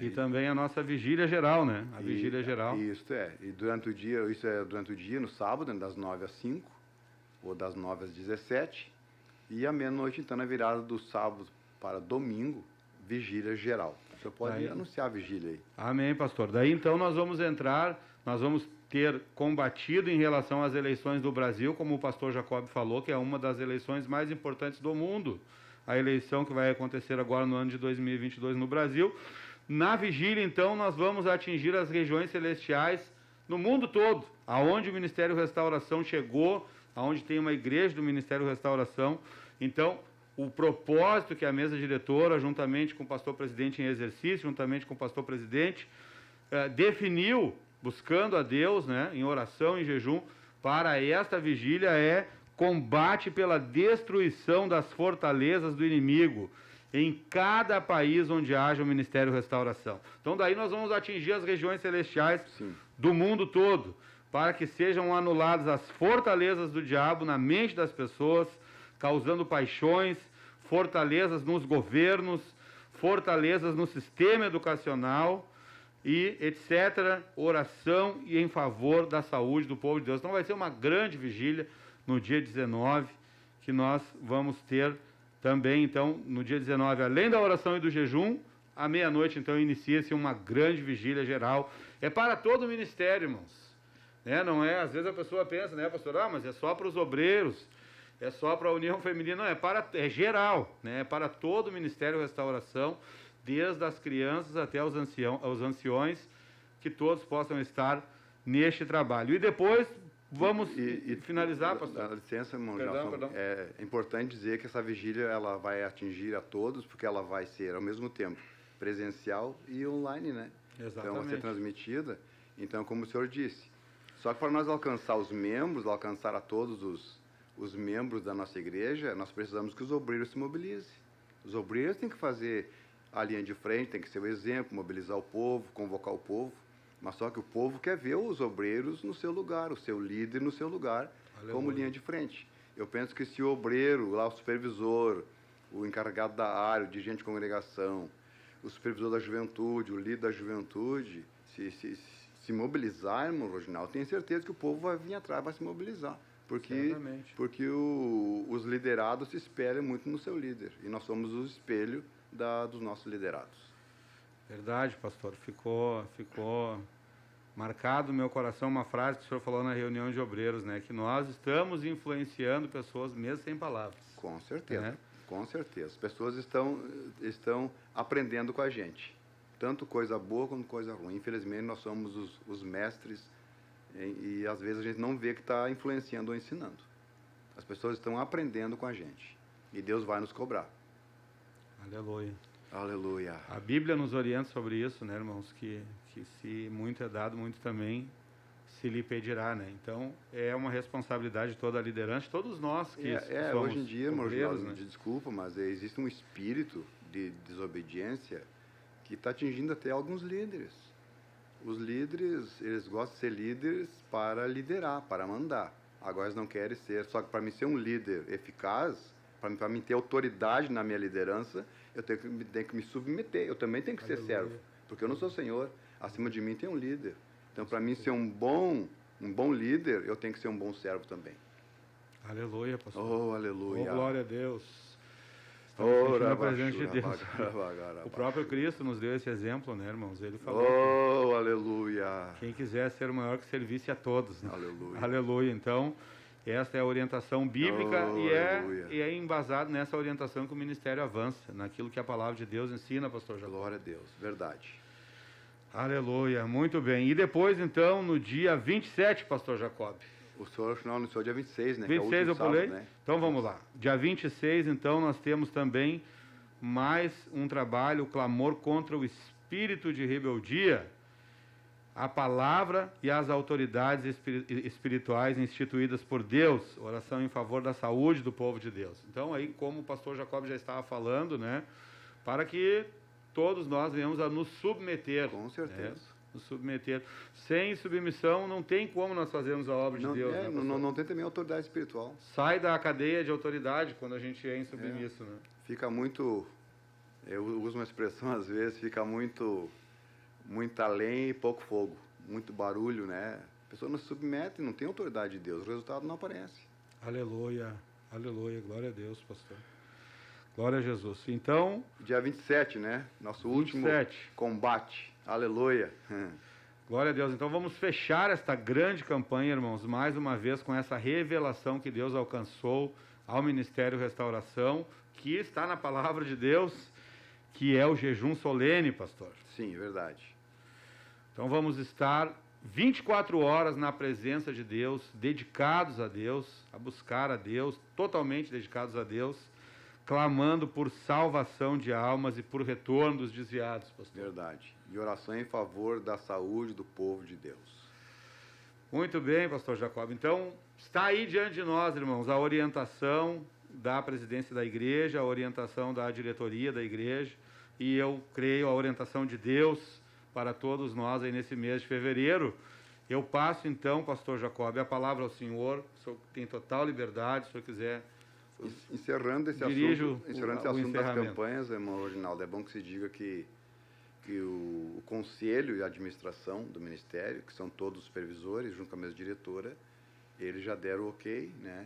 E também a nossa vigília geral, né? A vigília geral. Isso é. E durante o dia, isso é durante o dia, no sábado, das 9 às 5, ou das 9 às 17. E à meia-noite, então, na virada do sábado para domingo, vigília geral. Você pode anunciar a vigília aí. Amém, pastor. Daí, então, nós vamos ter combatido em relação às eleições do Brasil, como o pastor Jacob falou, que é uma das eleições mais importantes do mundo. A eleição que vai acontecer agora no ano de 2022 no Brasil. Na vigília, então, nós vamos atingir as regiões celestiais no mundo todo, aonde o Ministério Restauração chegou, aonde tem uma igreja do Ministério Restauração. Então, o propósito que a mesa diretora, juntamente com o pastor presidente em exercício, juntamente com o pastor presidente, definiu, buscando a Deus, né, em oração, em jejum, para esta vigília é combate pela destruição das fortalezas do inimigo em cada país onde haja o Ministério Restauração. Então, daí nós vamos atingir as regiões celestiais do mundo todo, para que sejam anuladas as fortalezas do diabo na mente das pessoas, causando paixões, fortalezas nos governos, fortalezas no sistema educacional e etc. Oração e em favor da saúde do povo de Deus. Então vai ser uma grande vigília no dia 19, que nós vamos ter também, então, no dia 19, além da oração e do jejum, à meia-noite, então, inicia-se uma grande vigília geral. É para todo o ministério, irmãos. Não é, às vezes a pessoa pensa, né, pastor, mas é só para os obreiros, é só para a União Feminina. Não, é geral, né, é para todo o Ministério Restauração, desde as crianças até os anciões, que todos possam estar neste trabalho. E depois vamos finalizar, pastor. Dá licença, irmão. Perdão. É importante dizer que essa vigília ela vai atingir a todos, porque ela vai ser, ao mesmo tempo, presencial e online, né? Exatamente. Então, vai ser transmitida. Então, como o senhor disse, só que para nós alcançar os membros, alcançar a todos os membros da nossa igreja, nós precisamos que os obreiros se mobilizem. Os obreiros têm que fazer a linha de frente, tem que ser o exemplo, mobilizar o povo, convocar o povo. Mas só que o povo quer ver os obreiros no seu lugar, o seu líder no seu lugar, como linha de frente. Eu penso que se o obreiro, lá o supervisor, o encarregado da área, o dirigente de congregação, o supervisor da juventude, o líder da juventude, se mobilizar, irmão Reginaldo, tenho certeza que o povo vai vir atrás, vai se mobilizar. Porque os liderados se espelham muito no seu líder. E nós somos o espelho dos nossos liderados. Verdade, pastor. Ficou marcado no meu coração uma frase que o senhor falou na reunião de obreiros, né? Que nós estamos influenciando pessoas mesmo sem palavras. Com certeza, né? Com certeza. As pessoas estão aprendendo com a gente. Tanto coisa boa quanto coisa ruim. Infelizmente, nós somos os mestres e às vezes a gente não vê que está influenciando ou ensinando. As pessoas estão aprendendo com a gente. E Deus vai nos cobrar. Aleluia. Aleluia. A Bíblia nos orienta sobre isso, né, irmãos? Que se muito é dado, muito também se lhe pedirá, né? Então, é uma responsabilidade de toda a liderança, todos nós que somos hoje em dia, obreiros, né? desculpa, mas existe um espírito de desobediência que está atingindo até alguns líderes. Os líderes, eles gostam de ser líderes para liderar, para mandar. Agora eles não querem ser, só que para mim ser um líder eficaz, para mim ter autoridade na minha liderança, eu tenho que me submeter, eu também tenho que ser servo, porque eu não sou senhor, acima de mim tem um líder. Então, para mim ser um bom líder, eu tenho que ser um bom servo também. Aleluia, pastor. Oh, aleluia. Oh, glória a Deus. Oh, na presença de Deus. O próprio Cristo nos deu esse exemplo, né, irmãos? Ele falou oh, aleluia. Quem quiser ser o maior que servisse a todos. Né? Aleluia. Aleluia. Então, esta é a orientação bíblica e é embasado nessa orientação que o ministério avança, naquilo que a palavra de Deus ensina, pastor Jacob. Glória a Deus, verdade. Aleluia, muito bem. E depois, então, no dia 27, pastor Jacob. O senhor não anunciou dia 26, né? 26 que é o eu pulei? sábado, né? Então vamos lá. Dia 26, então, nós temos também mais um trabalho, o clamor contra o espírito de rebeldia, a palavra e as autoridades espirituais instituídas por Deus, oração em favor da saúde do povo de Deus. Então, aí, como o pastor Jacob já estava falando, né, para que todos nós venhamos a nos submeter. Com certeza. Né, nos submeter. Sem submissão, não tem como nós fazermos a obra de Deus. Né, não tem também autoridade espiritual. Sai da cadeia de autoridade quando a gente é insubmisso. Né? Fica muito, eu uso uma expressão às vezes, fica muita lenha e pouco fogo, muito barulho, né? A pessoa não se submete, não tem autoridade de Deus, o resultado não aparece. Aleluia, aleluia, glória a Deus, pastor. Glória a Jesus. Então, dia 27, né? Nosso 27. Último combate. Aleluia. Glória a Deus. Então vamos fechar esta grande campanha, irmãos, mais uma vez com essa revelação que Deus alcançou ao Ministério Restauração, que está na palavra de Deus, que é o jejum solene, pastor. Sim, verdade. Então vamos estar 24 horas na presença de Deus, dedicados a Deus, a buscar a Deus, totalmente dedicados a Deus, clamando por salvação de almas e por retorno dos desviados, pastor. Verdade. E oração em favor da saúde do povo de Deus. Muito bem, pastor Jacob. Então, está aí diante de nós, irmãos, a orientação da presidência da igreja, a orientação da diretoria da igreja, e eu creio a orientação de Deus para todos nós aí nesse mês de fevereiro. Eu passo, então, pastor Jacob, a palavra ao senhor. O senhor tem total liberdade, se o senhor quiser. Encerrando esse assunto das campanhas, irmão Reginaldo, é bom que se diga que o conselho e a administração do ministério, que são todos os supervisores, junto com a mesa diretora, eles já deram ok, né?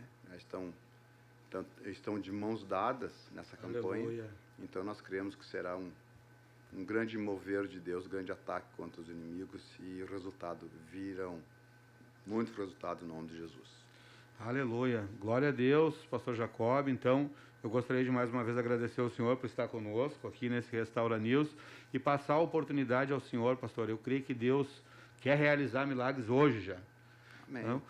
Estão de mãos dadas nessa campanha. Aleluia. Então nós cremos que será um grande mover de Deus, grande ataque contra os inimigos e o resultado muitos resultados no nome de Jesus. Aleluia. Glória a Deus, pastor Jacob. Então, eu gostaria de mais uma vez agradecer ao senhor por estar conosco aqui nesse Restaura News e passar a oportunidade ao senhor, pastor. Eu creio que Deus quer realizar milagres hoje já. Amém. Então,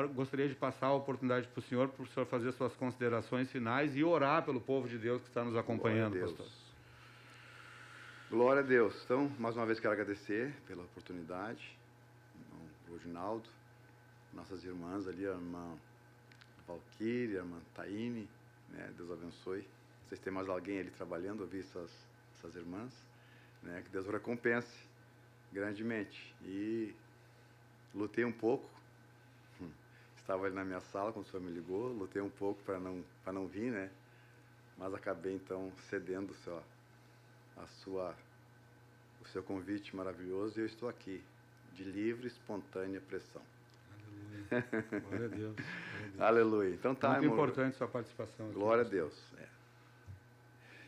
gostaria de passar a oportunidade para o senhor fazer suas considerações finais e orar pelo povo de Deus que está nos acompanhando, pastor. Glória a Deus. Então, mais uma vez quero agradecer pela oportunidade, irmão Reginaldo, nossas irmãs ali, a irmã Valquíria, a irmã Taine, né? Deus abençoe. Vocês têm mais alguém ali trabalhando, eu vi essas irmãs, né? Que Deus recompense grandemente. E lutei um pouco, estava ali na minha sala quando o senhor me ligou, lutei um pouco para não vir, né? mas acabei então cedendo o seu convite maravilhoso, e eu estou aqui, de livre, espontânea pressão. Aleluia. Glória a Deus. Glória a Deus. Aleluia. Então tá, Muito irmão. importante sua participação aqui. Glória a Deus.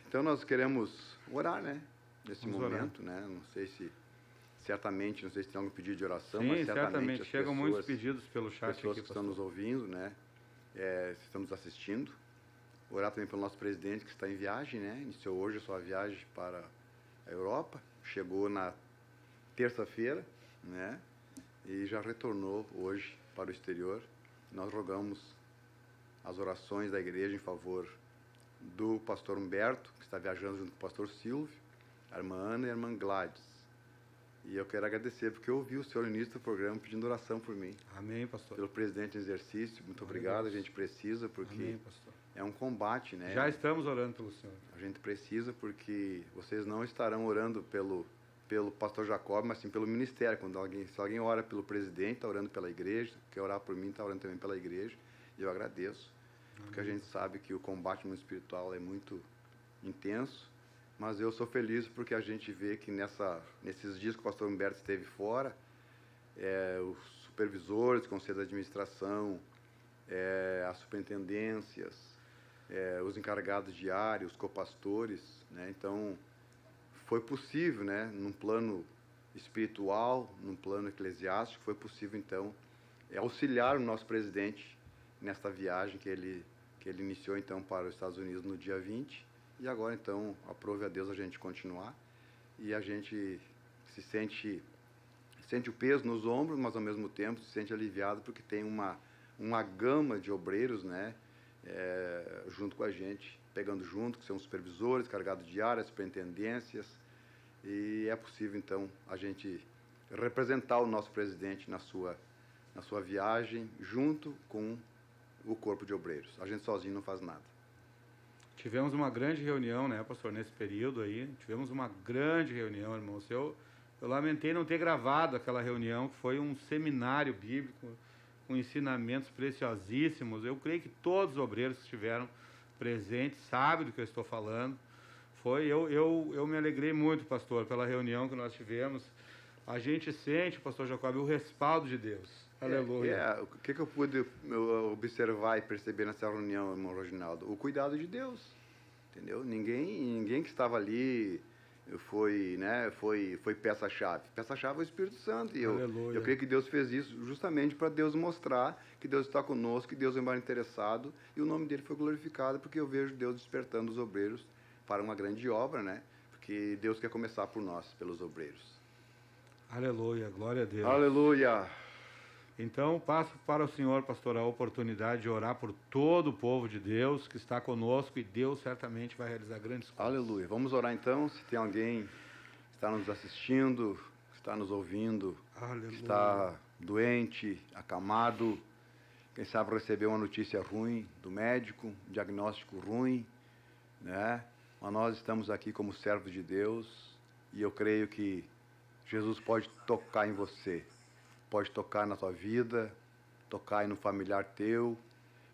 Então nós queremos orar, né? Nesse Vamos momento, né? Não sei se tem algum pedido de oração, Sim, mas certamente as chegam pessoas, muitos pedidos pelo chat pessoas aqui, que estão pastor. nos ouvindo, né? Que estão nos assistindo. Orar também pelo nosso presidente que está em viagem, né? Iniciou hoje a sua viagem para a Europa, chegou na terça-feira, né? E já retornou hoje para o exterior. Nós rogamos as orações da igreja em favor do pastor Humberto, que está viajando junto com o pastor Silvio, a irmã Ana e a irmã Gladys. E eu quero agradecer, porque eu ouvi o senhor no início do programa pedindo oração por mim. Amém, pastor. Pelo presidente em exercício, muito obrigado, a gente precisa, porque Amém, pastor. é um combate, né? Já estamos orando pelo senhor. A gente precisa, porque vocês não estarão orando pelo pastor Jacob, mas sim pelo ministério. Se alguém ora pelo presidente, está orando pela igreja, quer orar por mim, está orando também pela igreja, e eu agradeço, porque a gente sabe que o combate no espiritual é muito intenso, mas eu sou feliz porque a gente vê que nesses dias que o pastor Humberto esteve fora, os supervisores, conselho de administração, as superintendências, os encarregados diários, os copastores, né? Então, foi possível, né, num plano espiritual, num plano eclesiástico, foi possível, então, auxiliar o nosso presidente nesta viagem que ele iniciou, então, para os Estados Unidos no dia 20, e agora, então, aprove a Deus a gente continuar, e a gente se sente o peso nos ombros, mas, ao mesmo tempo, se sente aliviado, porque tem uma gama de obreiros, né, junto com a gente, pegando junto, que são os supervisores, carregados de áreas, superintendências, e é possível, então, a gente representar o nosso presidente na sua viagem, junto com o corpo de obreiros. A gente sozinho não faz nada. Tivemos uma grande reunião, né, pastor, nesse período aí. Tivemos uma grande reunião, irmãos. Eu lamentei não ter gravado aquela reunião, que foi um seminário bíblico, com ensinamentos preciosíssimos. Eu creio que todos os obreiros que estiveram presentes sabem do que eu estou falando. Eu me alegrei muito, pastor, pela reunião que nós tivemos. A gente sente, pastor Jacob, o respaldo de Deus. Aleluia. O que eu pude observar e perceber nessa reunião, irmão Reginaldo? O cuidado de Deus, entendeu? Ninguém que estava ali foi peça-chave. Peça-chave é o Espírito Santo. E eu creio que Deus fez isso justamente para Deus mostrar que Deus está conosco, que Deus é mais interessado, e o nome dele foi glorificado, porque eu vejo Deus despertando os obreiros para uma grande obra, né? Porque Deus quer começar por nós, pelos obreiros. Aleluia, glória a Deus. Aleluia. Então, passo para o senhor, pastor, a oportunidade de orar por todo o povo de Deus que está conosco, e Deus certamente vai realizar grandes coisas. Aleluia. Vamos orar então. Se tem alguém que está nos assistindo, que está nos ouvindo, que está doente, acamado, quem sabe recebeu uma notícia ruim do médico, um diagnóstico ruim, né? Mas nós estamos aqui como servos de Deus, e eu creio que Jesus pode tocar em você, pode tocar na tua vida, tocar aí no familiar teu.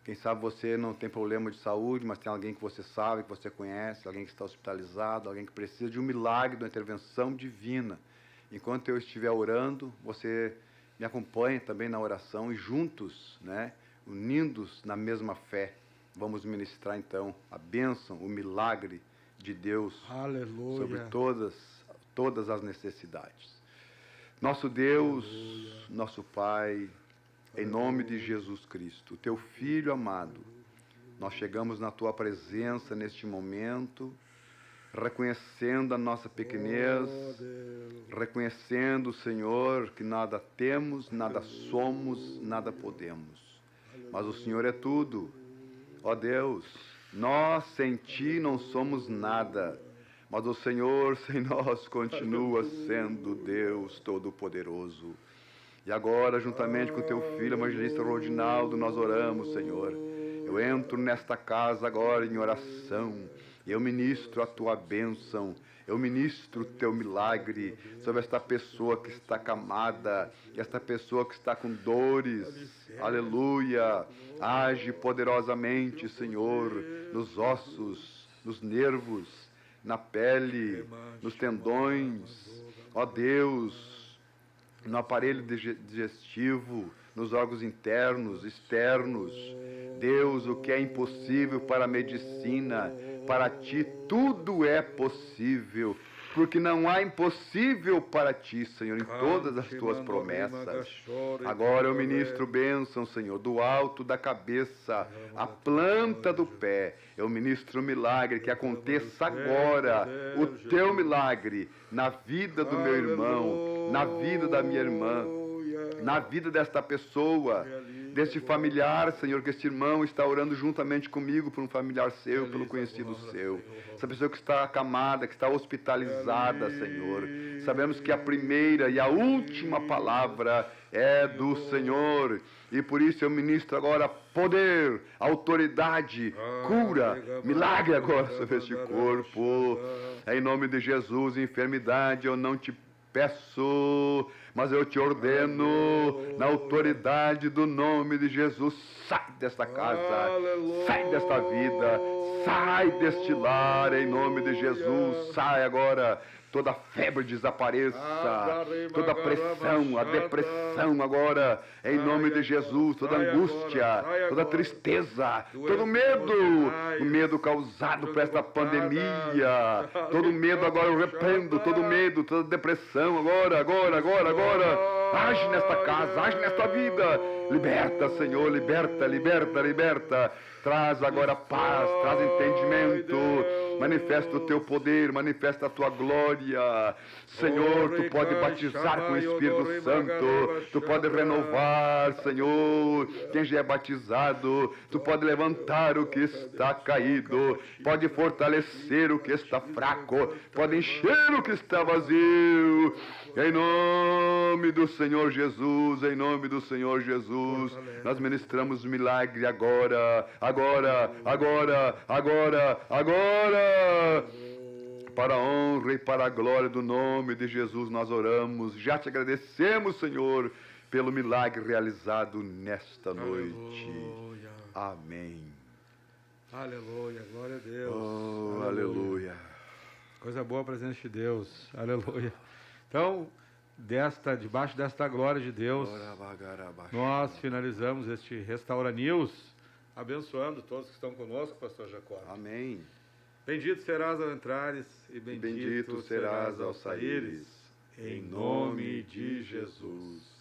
Quem sabe você não tem problema de saúde, mas tem alguém que você sabe, que você conhece, alguém que está hospitalizado, alguém que precisa de um milagre, de uma intervenção divina. Enquanto eu estiver orando, você me acompanha também na oração, e juntos, né, unidos na mesma fé, vamos ministrar então a bênção, o milagre de Deus. Aleluia. Sobre todas as necessidades. Nosso Deus, aleluia, nosso Pai, em nome de Jesus Cristo, teu Filho amado, nós chegamos na tua presença neste momento, reconhecendo a nossa pequenez, reconhecendo, Senhor, que nada temos, nada somos, nada podemos, mas o Senhor é tudo. Ó Deus, nós sem Ti não somos nada, mas o Senhor sem nós continua sendo Deus Todo-Poderoso. E agora, juntamente com o Teu Filho, evangelista Rodinaldo, nós oramos, Senhor. Eu entro nesta casa agora em oração, e eu ministro a Tua bênção, eu ministro o Teu milagre sobre esta pessoa que está acamada, esta pessoa que está com dores. Aleluia! Age poderosamente, Senhor, nos ossos, nos nervos, na pele, nos tendões, ó Deus, no aparelho digestivo, nos órgãos internos, externos. Deus, o que é impossível para a medicina, para ti tudo é possível, porque não há impossível para ti, Senhor, em todas as tuas promessas. Agora eu ministro bênção, Senhor, do alto da cabeça, a planta do pé. Eu ministro um milagre, que aconteça agora o teu milagre na vida do meu irmão, na vida da minha irmã, na vida desta pessoa, deste familiar, Senhor, que este irmão está orando juntamente comigo por um familiar seu, pelo conhecido seu. Essa pessoa que está acamada, que está hospitalizada, Senhor. Sabemos que a primeira e a última palavra é do Senhor. E por isso eu ministro agora poder, autoridade, cura, milagre agora sobre este corpo. Em nome de Jesus, enfermidade eu não te peço, mas eu te ordeno, na autoridade do nome de Jesus, sai desta casa, sai desta vida, sai deste lar, em nome de Jesus, sai agora. Toda febre desapareça, toda pressão, a depressão agora, em nome de Jesus, toda angústia, toda tristeza, todo medo, o medo causado por esta pandemia, todo medo agora eu repreendo, todo medo, toda depressão agora, age nesta casa, age nesta vida, liberta, Senhor, liberta, traz agora paz, traz entendimento, manifesta o teu poder, manifesta a tua glória. Senhor, tu pode batizar com o Espírito Santo, tu pode renovar, Senhor, quem já é batizado, tu pode levantar o que está caído, pode fortalecer o que está fraco, pode encher o que está vazio, em nome do Senhor Jesus, em nome do Senhor Jesus, nós ministramos milagre agora, para a honra e para a glória do nome de Jesus nós oramos. Já te agradecemos, Senhor, pelo milagre realizado nesta noite. Amém. Aleluia, glória a Deus. Oh, aleluia. Coisa boa a presença de Deus. Aleluia. Então, debaixo desta glória de Deus, nós finalizamos este Restaura News, abençoando todos que estão conosco, pastor Jacó. Amém. Bendito serás ao entrares e bendito serás ao saíres, em nome de Jesus.